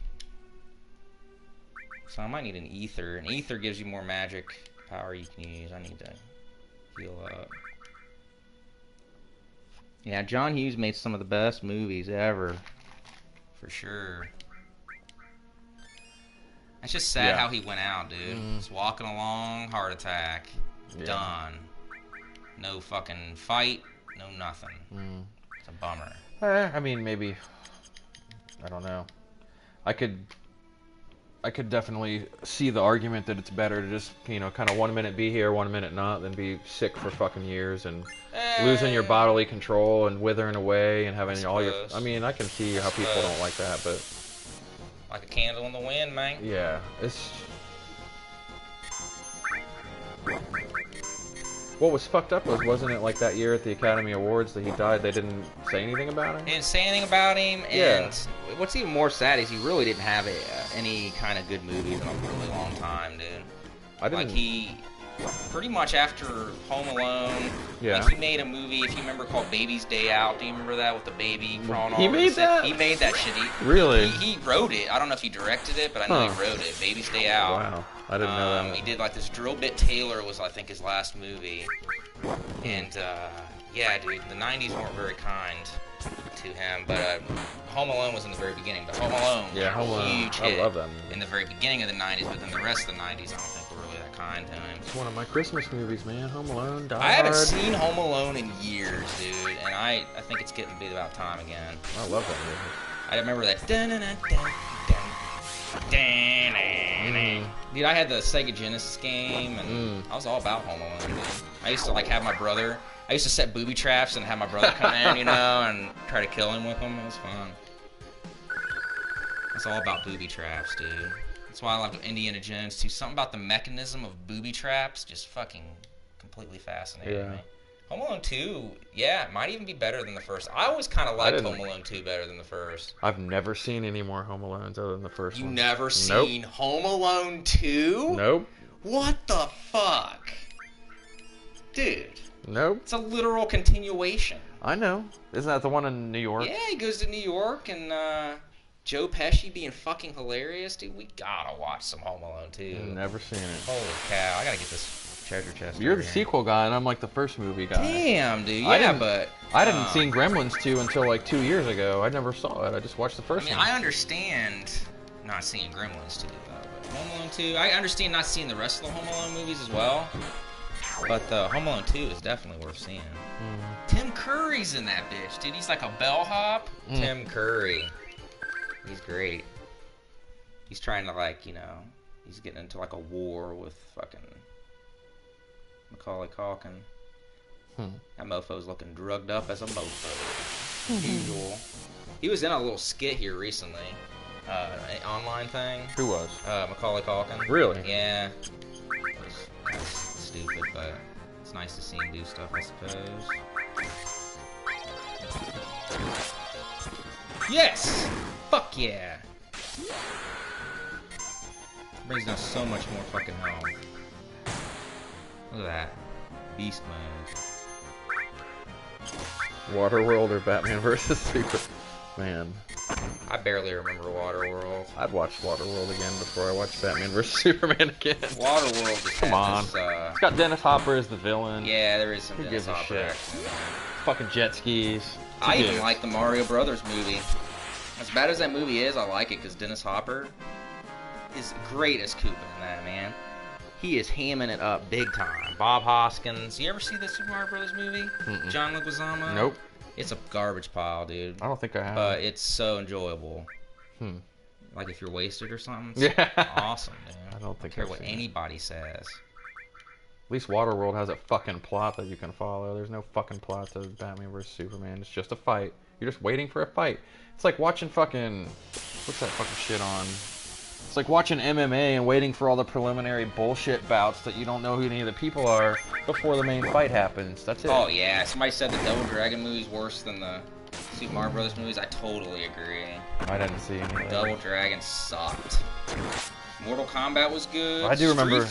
A: So I might need an ether. An ether gives you more magic power you can use. I need to heal up. Yeah, John Hughes made some of the best movies ever. For sure. It's just sad how he went out, dude. Just walking along, heart attack. Done. No fucking fight, no nothing. It's a bummer.
C: I mean, maybe... I don't know. I could definitely see the argument that it's better to just, kind of 1 minute be here, 1 minute not, than be sick for fucking years and losing your bodily control and withering away and having all your... I mean, I can see how people don't like that, but...
A: Like a candle in the wind, man.
C: Yeah, it's... What was fucked up wasn't it like that year at the Academy Awards that he died, they didn't say anything about him?
A: They didn't say anything about him, and what's even more sad is he really didn't have any kind of good movies in a really long time, dude. Like, he, pretty much after Home Alone, like, he made a movie, if you remember, called Baby's Day Out. Do you remember that, with the baby crawling all over the set? He made that shit.
C: Really?
A: He wrote it. I don't know if he directed it, but I know he wrote it. Baby's Day Out.
C: Wow. I didn't know that.
A: He did like this Drill Bit Taylor was, I think, his last movie. And, yeah, dude, the 90s weren't very kind to him, but Home Alone was in the very beginning. But Home Alone was a huge hit.
C: I love that movie.
A: In the very beginning of the 90s, but then the rest of the 90s, I don't think were really that kind to him.
C: It's one of my Christmas movies, man. Home Alone, Die
A: I haven't
C: Hard.
A: seen Home Alone in years, dude, and I think it's getting to be about time again.
C: I love that movie.
A: I remember that. Dude, I had the Sega Genesis game, and I was all about Home Alone, dude. I used to, like, have my brother... I used to set booby traps and have my brother come in, and try to kill him with them. It was fun. It's all about booby traps, dude. That's why I love Indiana Jones, too. Something about the mechanism of booby traps just fucking completely fascinated me. Home Alone 2, it might even be better than the first. I always kind of liked Home Alone 2 better than the first.
C: I've never seen any more Home Alones other than the first one.
A: You never seen Home Alone 2?
C: Nope.
A: What the fuck? Dude.
C: Nope.
A: It's a literal continuation.
C: I know. Isn't that the one in New York?
A: Yeah, he goes to New York, and Joe Pesci being fucking hilarious. Dude, we gotta watch some Home Alone 2.
C: Never seen it.
A: Holy cow, I gotta get this treasure chest.
C: You're the sequel guy, and I'm like the first movie guy.
A: Damn, dude.
C: But I didn't see Gremlins 2 until like 2 years ago. I never saw it. I just watched the first one.
A: I understand not seeing Gremlins 2, though. But Home Alone 2, I understand not seeing the rest of the Home Alone movies as well. But Home Alone 2 is definitely worth seeing. Tim Curry's in that bitch, dude. He's like a bellhop. Tim Curry. He's great. He's trying to, like, he's getting into like a war with fucking Macaulay Culkin. That mofo's looking drugged up as a mofo. Usual. He was in a little skit here recently. An online thing.
C: Who was?
A: Macaulay Culkin.
C: Really?
A: Yeah. It was stupid, but it's nice to see him do stuff, I suppose. Yes! Fuck yeah! Brings down so much more fucking health. Look at that. Beast mode.
C: Waterworld or Batman vs. Superman?
A: I barely remember Waterworld.
C: I'd watch Waterworld again before I watch Batman vs. Superman again.
A: Waterworld just
C: Come on. It's got Dennis Hopper as the villain.
A: Yeah, there is some Dennis
C: gives a
A: Hopper
C: shit?
A: action in there.
C: Fucking jet skis.
A: I even like the Mario Brothers movie. As bad as that movie is, I like it because Dennis Hopper is great as Koopa in that, man. He is hamming it up big time. Bob Hoskins. You ever see the Super Mario Brothers movie? John Leguizamo?
C: Nope.
A: It's a garbage pile, dude.
C: I don't think I have.
A: But it's so enjoyable. Like if you're wasted or something. It's awesome, dude.
C: I don't think
A: I don't care what anybody says.
C: At least Waterworld has a fucking plot that you can follow. There's no fucking plot to Batman vs Superman. It's just a fight. You're just waiting for a fight. It's like watching fucking... What's that fucking shit on? It's like watching MMA and waiting for all the preliminary bullshit bouts that you don't know who any of the people are before the main fight happens. That's it.
B: Oh yeah, somebody said the Double Dragon movie's worse than the Super Mario Bros. Movies. I totally agree.
C: I didn't see any of that.
B: Double Dragon sucked. Mortal Kombat was good.
C: I do remember...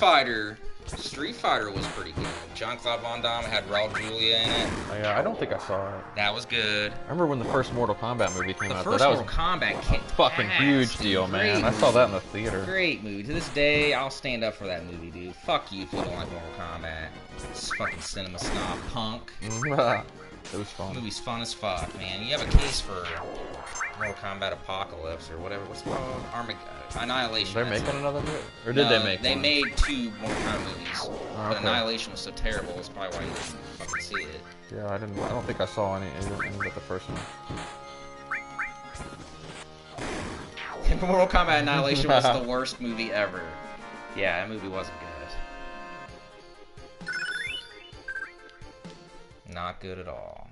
B: Street Fighter was pretty good. Jean-Claude Van Damme had Raul Julia in it.
C: Oh, yeah, I don't think I saw it.
B: That was good.
C: I remember when the first Mortal Kombat movie came out.
B: The first Mortal Kombat kicked
C: fucking
B: ass,
C: huge
B: dude.
C: deal, man.
B: Great
C: I saw that in the theater.
B: Great movie. To this day, I'll stand up for that movie, dude. Fuck you if you don't like Mortal Kombat. It's fucking cinema snob punk.
C: It was fun.
B: The movie's fun as fuck, man. You have a case for Mortal Kombat Apocalypse or whatever. What's it called? Annihilation.
C: They're making another movie? Or did they make
B: They
C: one?
B: made 2 Mortal Kombat movies.
C: Oh,
B: But
C: okay.
B: Annihilation was so terrible, it's probably why you didn't fucking see it.
C: Yeah, I don't think I saw any but the first one.
B: Mortal Kombat Annihilation was the worst movie ever. Yeah, that movie wasn't good. Not good at all.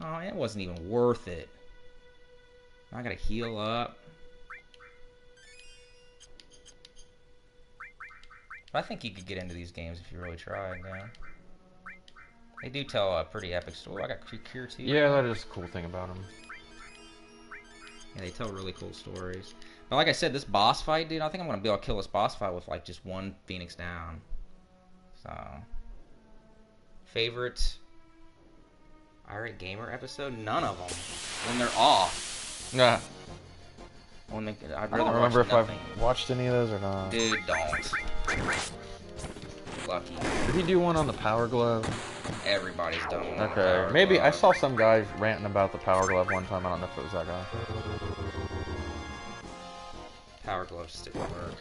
B: Oh, it wasn't even worth it. I gotta heal up. I think you could get into these games if you really tried, man. They do tell a pretty epic story. I got Cure 2.
C: Yeah, that is a cool thing about them.
B: Yeah, they tell really cool stories. But like I said, this boss fight, dude, I think I'm gonna be able to kill this boss fight with like just 1 Phoenix down. So, favorite Irate Gamer episode? None of them. When they're off.
C: Nah.
B: When they, I'd
C: I
B: rather
C: don't remember
B: watch
C: if
B: nothing.
C: I've watched any of those or not.
B: Dude, don't. Lucky.
C: Did he do one on the Power Glove?
B: Everybody's done one. on the
C: Okay,
B: Power
C: maybe
B: Glove.
C: I saw some guys ranting about the Power Glove one time. I don't know if it was that guy.
B: Power Glove just didn't work.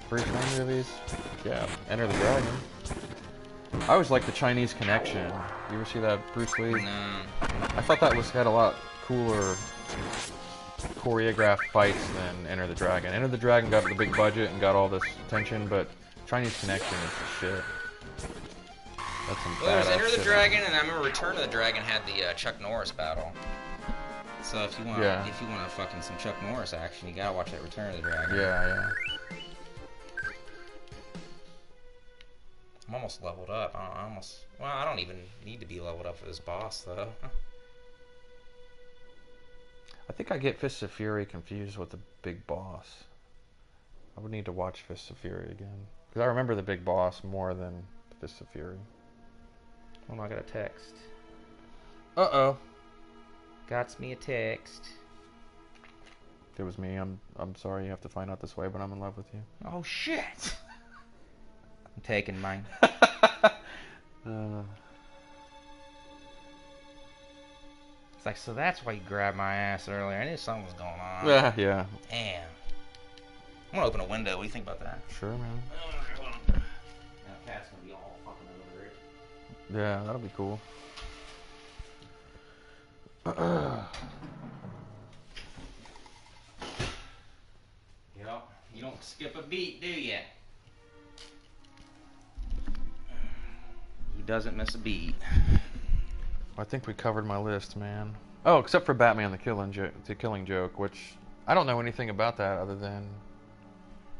C: Bruce Wayne movies? Yeah, Enter the Dragon. I always like the Chinese Connection. You ever see that Bruce Lee?
B: No.
C: I thought that had a lot cooler choreographed fights than Enter the Dragon. Enter the Dragon got the big budget and got all this attention, but Chinese Connection is the shit. That's some
B: Well, there's
C: badass
B: Enter the
C: shit.
B: Dragon, and I remember Return of the Dragon had the Chuck Norris battle. So if you want, fucking some Chuck Norris action, you gotta watch that Return of the Dragon.
C: Yeah.
B: I'm almost leveled up. I don't even need to be leveled up for this boss though.
C: I think I get Fists of Fury confused with the big boss. I would need to watch Fists of Fury again. Because I remember the big boss more than Fists of Fury.
B: Oh, I got a text.
C: Uh-oh.
B: Got me a text.
C: If it was me, I'm sorry you have to find out this way, but I'm in love with you.
B: Oh shit! I'm taking mine. It's like, so that's why you grabbed my ass earlier. I knew something was going on.
C: Yeah.
B: Damn. I'm gonna open a window. What do you think about that?
C: Sure, man.
B: That cat's gonna be all fucking over it.
C: Yeah, that'll be cool.
B: Yep. You don't skip a beat, do ya? He doesn't miss a beat.
C: I think we covered my list, man. Oh, except for Batman the Killing Joke, which I don't know anything about that other than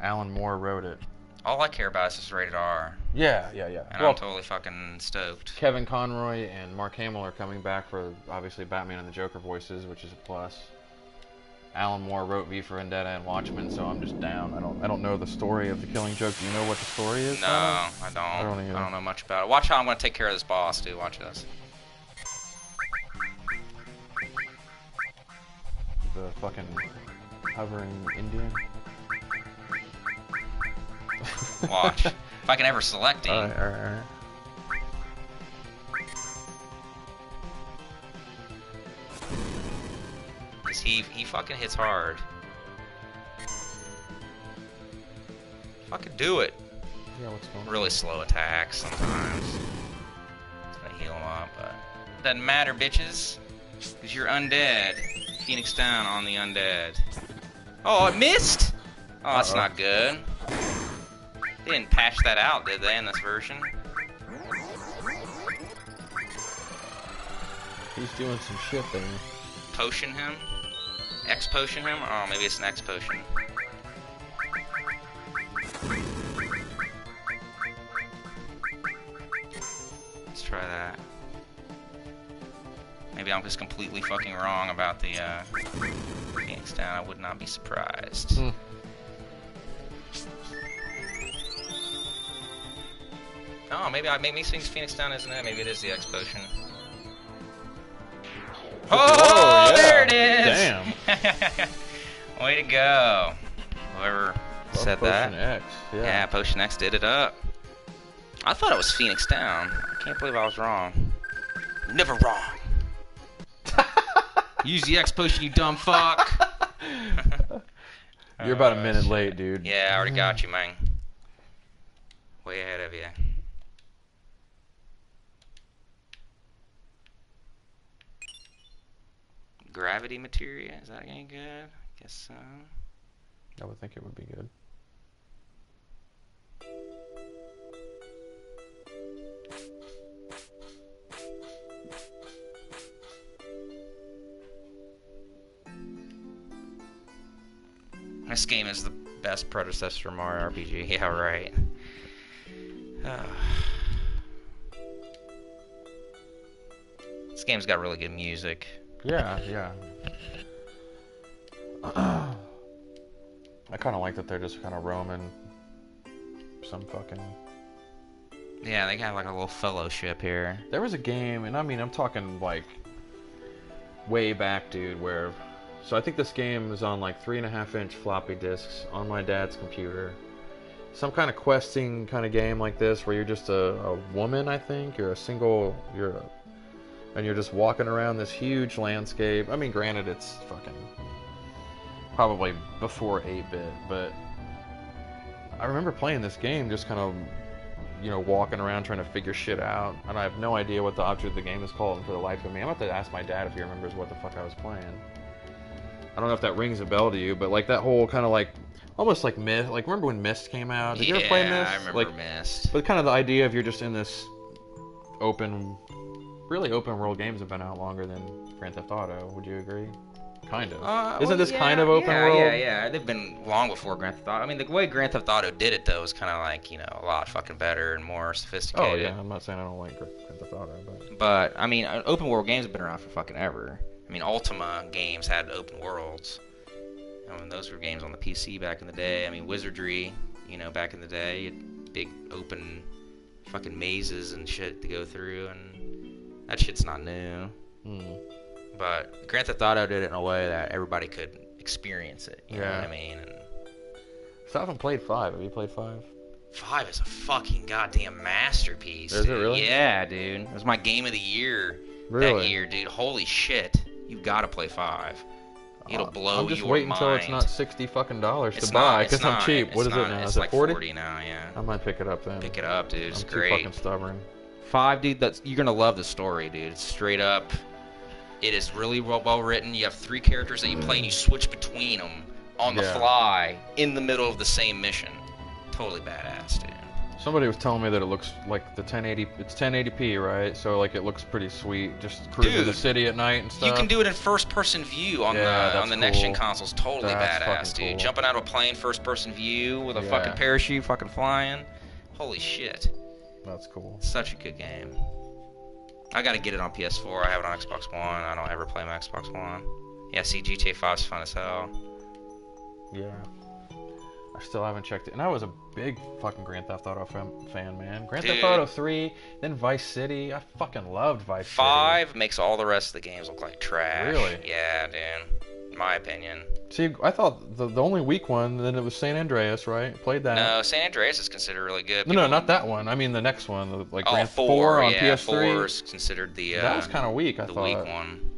C: Alan Moore wrote it.
A: All I care about is just rated R.
C: Yeah.
A: And
C: Well,
A: I'm totally fucking stoked.
C: Kevin Conroy and Mark Hamill are coming back for obviously Batman and the Joker voices, which is a plus. Alan Moore wrote V for Vendetta and Watchmen, so I'm just down. I don't know the story of the Killing Joke. Do you know what the story is?
A: No, I don't.
C: I don't either.
A: I don't know much about it. Watch how I'm gonna take care of this boss, dude. Watch this.
C: The fucking hovering Indian.
A: Watch. If I can ever select him.
C: Alright.
A: He fucking hits hard. Fucking do it.
C: Yeah, what's going on?
A: Really slow attacks sometimes. It's gonna heal him up, but doesn't matter, bitches, because you're undead. Phoenix down on the undead. Oh, it missed. Oh, that's not good. They didn't patch that out, did they, in this version?
C: He's doing some shit there.
A: Potion him? X-potion him? Oh, maybe it's an X-potion. Let's try that. Maybe I'm just completely fucking wrong about the Phoenix Down. I would not be surprised. Oh, maybe Phoenix Down isn't it? Maybe it is the X-potion. Oh,
C: yeah.
A: there it is!
C: Damn.
A: Way to go. Whoever said that.
C: Potion X.
A: Yeah, Potion X did it up. I thought it was Phoenix Down. I can't believe I was wrong. Never wrong. Use the X potion, you dumb fuck.
C: You're about a minute late, dude.
A: Yeah, I already got you, man. Way ahead of you. Gravity materia, is that any good? I guess so.
C: I would think it would be good.
A: This game is the best predecessor to Mario RPG. Yeah, right. This game's got really good music.
C: Yeah, yeah. I kind of like that they're just kind of roaming some fucking...
A: Yeah, they got like a little fellowship here.
C: There was a game, and I mean, I'm talking like way back, dude, where... So I think this game is on like 3.5-inch floppy disks on my dad's computer. Some kind of questing kind of game like this, where you're just a woman, I think. You're a single... And you're just walking around this huge landscape. I mean, granted, it's fucking... probably before 8-bit, but... I remember playing this game just kind of... You know, walking around trying to figure shit out. And I have no idea what the object of the game is called, and for the life of me, I'm about to ask my dad if he remembers what the fuck I was playing. I don't know if that rings a bell to you, but like that whole kind of like, almost like Myst, like remember when Myst came out? Did you ever play Myst?
A: Yeah, I remember
C: like,
A: Myst.
C: But kind of the idea of you're just in this really open world games have been out longer than Grand Theft Auto, would you agree? Kind of. Isn't this kind of open world?
A: Yeah. They've been long before Grand Theft Auto. I mean, the way Grand Theft Auto did it, though, was kind of like, you know, a lot fucking better and more sophisticated.
C: Oh, yeah. I'm not saying I don't like Grand Theft Auto, but...
A: But, I mean, open world games have been around for fucking ever. I mean, Ultima games had open worlds. I mean, those were games on the PC back in the day. I mean, Wizardry, you know, back in the day, you had big open fucking mazes and shit to go through, and that shit's not new. But Grand Theft Auto did it in a way that everybody could experience it. You know what I mean? And
C: so I haven't played 5. Have you played 5?
A: 5 is a fucking goddamn masterpiece.
C: Is it really?
A: Yeah, dude. It was my game of the year that year, dude. Holy shit. You've got to play 5. It'll blow your mind.
C: I'm just waiting until it's not $60 fucking to buy, because I'm cheap. What is it now?
A: It's
C: Is it
A: like
C: 40
A: now, yeah.
C: I might pick it up then.
A: Pick it up, dude. It's
C: I'm
A: great.
C: too fucking stubborn.
A: 5, dude, you're gonna love the story, dude. It's straight up. It is really well written. You have 3 characters that you play, and you switch between them on the fly in the middle of the same mission. Totally badass, dude.
C: Somebody was telling me that it looks like the 1080. It's 1080p, right? So like it looks pretty sweet. Just cruising the city at night and stuff.
A: You can do it in first-person view on the next-gen consoles. Totally badass, dude.
C: Cool.
A: Jumping out of a plane, first-person view with a fucking parachute, fucking flying. Holy shit.
C: That's cool.
A: Such a good game. I gotta get it on PS4. I have it on Xbox One. I don't ever play my Xbox One. Yeah, see, GTA 5's fun as hell.
C: Yeah. I still haven't checked it. And I was a big fucking Grand Theft Auto fan, man. Grand Theft Auto 3, then Vice City. I fucking loved Vice City.
A: 5 makes all the rest of the games look like trash.
C: Really?
A: Yeah, dude. In my opinion.
C: See, I thought the only weak one, then it was San Andreas, right? Played that.
A: No, San Andreas is considered really good.
C: No, not that one. I mean the next one, like Grand
A: 4
C: on
A: yeah,
C: PS3.
A: 4 is considered the
C: that was kind of weak, I thought.
A: The weak one.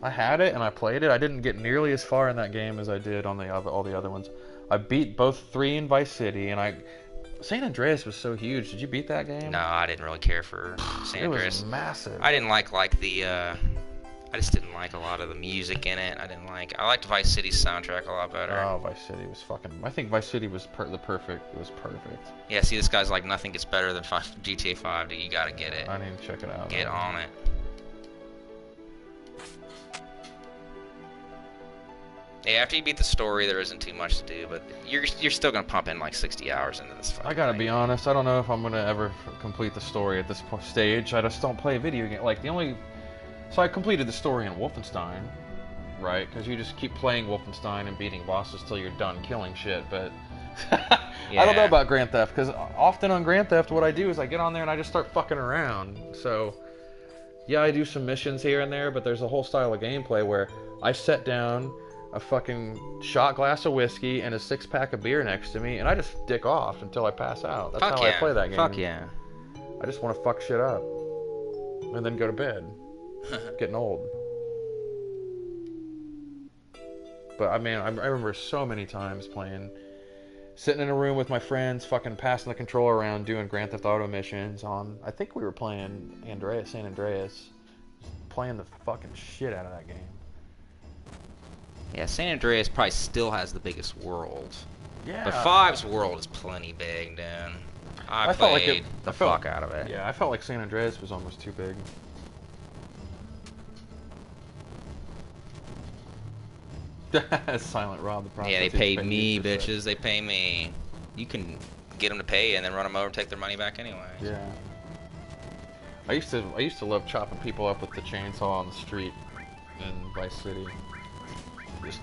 C: I had it and I played it. I didn't get nearly as far in that game as I did on all the other ones. I beat both 3 in Vice City, and San Andreas was so huge. Did you beat that game?
A: No, I didn't really care for San Andreas.
C: It was massive.
A: I didn't like the I just didn't like a lot of the music in it. I liked Vice City's soundtrack a lot better.
C: Oh, Vice City was fucking. I think Vice City was perfect. It was perfect.
A: Yeah, see, this guy's like, nothing gets better than GTA 5, dude. You gotta get it.
C: I need to check it out.
A: Get on it. Yeah, after you beat the story, there isn't too much to do, but you're still gonna pump in like 60 hours into this fucking
C: I gotta
A: thing.
C: be honest. I don't know if I'm gonna ever complete the story at this stage. I just don't play video game. Like the only. So I completed the story in Wolfenstein, right? Because you just keep playing Wolfenstein and beating bosses till you're done killing shit. But I don't know about Grand Theft, because often on Grand Theft, what I do is I get on there and I just start fucking around. So yeah, I do some missions here and there, but there's a whole style of gameplay where I set down a fucking shot glass of whiskey and a 6-pack of beer next to me, and I just dick off until I pass out. That's how I play that game.
A: Fuck yeah.
C: I just want to fuck shit up and then go to bed. Getting old. But I mean, I remember so many times sitting in a room with my friends, fucking passing the controller around, doing Grand Theft Auto missions on. I think we were playing San Andreas, playing the fucking shit out of that game.
A: Yeah, San Andreas probably still has the biggest world.
C: Yeah.
A: But 5's world is plenty big, dude. I played the fuck out of it.
C: Yeah, I felt like San Andreas was almost too big. Silent Rob the prostitute.
A: Yeah, they pay me, bitches. They pay me. You can get them to pay and then run them over and take their money back anyway.
C: Yeah. I used to love chopping people up with the chainsaw on the street in Vice City. Just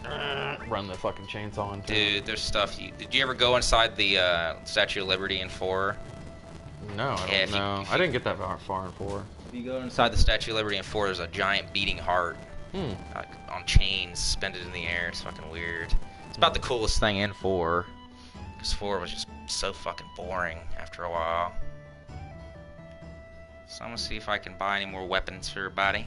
C: run the fucking chainsaw into
A: Dude, there's stuff. Did you ever go inside the Statue of Liberty in 4?
C: No, I don't know. I didn't get that far in 4.
A: If you go inside the Statue of Liberty in 4, there's a giant beating heart. Like, on chains suspended in the air. It's fucking weird. It's about the coolest thing in 4. Because 4 was just so fucking boring after a while. So I'm gonna see if I can buy any more weapons for everybody.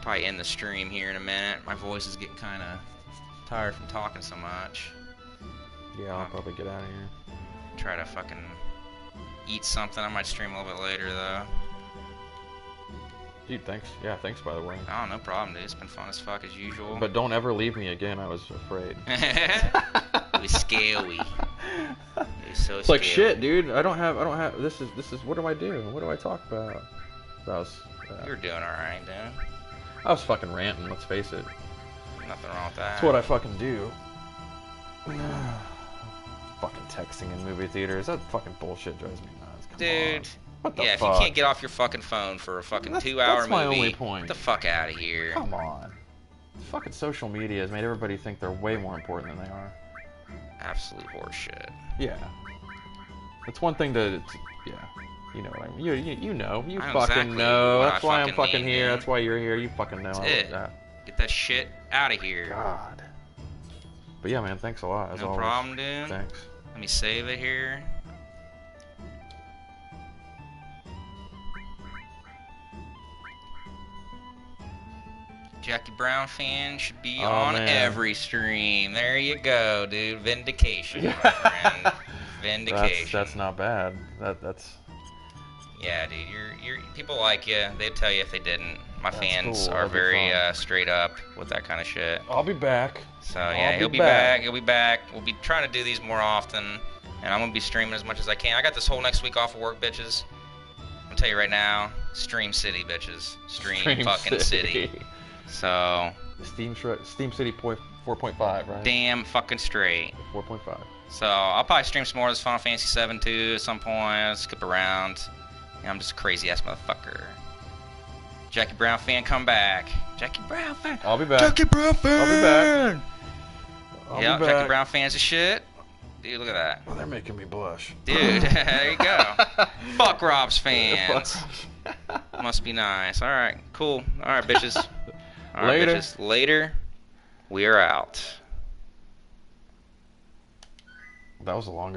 A: Probably end the stream here in a minute. My voice is getting kind of tired from talking so much.
C: Yeah, I'll probably get out of here.
A: Try to fucking eat something. I might stream a little bit later though.
C: Dude, thanks. Yeah, thanks by the way.
A: Oh, no problem, dude. It's been fun as fuck as usual.
C: But don't ever leave me again. I was afraid.
A: It was scary. It was so
C: It's like shit, dude. I don't have. This is. What do I do? What do I talk about? That was.
A: You're doing all right, dude.
C: I was fucking ranting. Let's face it.
A: Nothing wrong with that.
C: That's what I fucking do. Fucking texting in movie theaters. That fucking bullshit drives me nuts. Come
A: Dude.
C: on. What the
A: yeah,
C: fuck?
A: if you can't get off your fucking phone for a fucking 2-hour movie,
C: my only point.
A: get the fuck out of here.
C: Come on. Fucking social media has made everybody think they're way more important than they are.
A: Absolute horseshit.
C: Yeah. It's one thing to yeah. You know what I mean. You know. You
A: I know
C: fucking
A: exactly
C: know.
A: what
C: That's
A: I
C: why I'm
A: fucking
C: fucking
A: mean,
C: here.
A: man.
C: That's why you're here. You fucking know.
A: That's
C: I
A: it.
C: love
A: Get that shit out of here.
C: that. God. But yeah, man, thanks a lot. As
A: No
C: always.
A: problem, dude.
C: Thanks.
A: Let me save it here. Jackie Brown fan should be on
C: man.
A: every stream. There you go, dude. Vindication, my friend. Vindication.
C: That's not bad. That's
A: Yeah, dude. You're people like you. They'd tell you if they didn't. My
C: That's
A: fans
C: cool.
A: are
C: That'd be
A: very
C: fun.
A: Straight up with that kind of shit.
C: I'll be back.
A: So yeah,
C: I'll
A: he'll
C: be
A: be back.
C: back.
A: He'll be back. We'll be trying to do these more often, and I'm gonna be streaming as much as I can. I got this whole next week off of work, bitches. I'm gonna tell you right now, Stream City, bitches. Stream fucking City. So
C: Steam City 4.5, right?
A: damn fucking straight.
C: 4.5.
A: So I'll probably stream some more of this Final Fantasy 7 too at some point. I'll skip around. Yeah, I'm just a crazy ass motherfucker. Jackie Brown fan, come back. Jackie Brown fan.
C: I'll be back.
A: Jackie Brown fan.
C: I'll be back. I'll
A: Yeah,
C: be back.
A: Jackie Brown fans of shit. Dude, look at that.
C: Oh, they're making me blush.
A: Dude, there you go. Fuck Rob's fans. Must be nice. All right, cool. All right, bitches. All right,
C: Later.
A: bitches. Later. We are out.
C: That was the longest.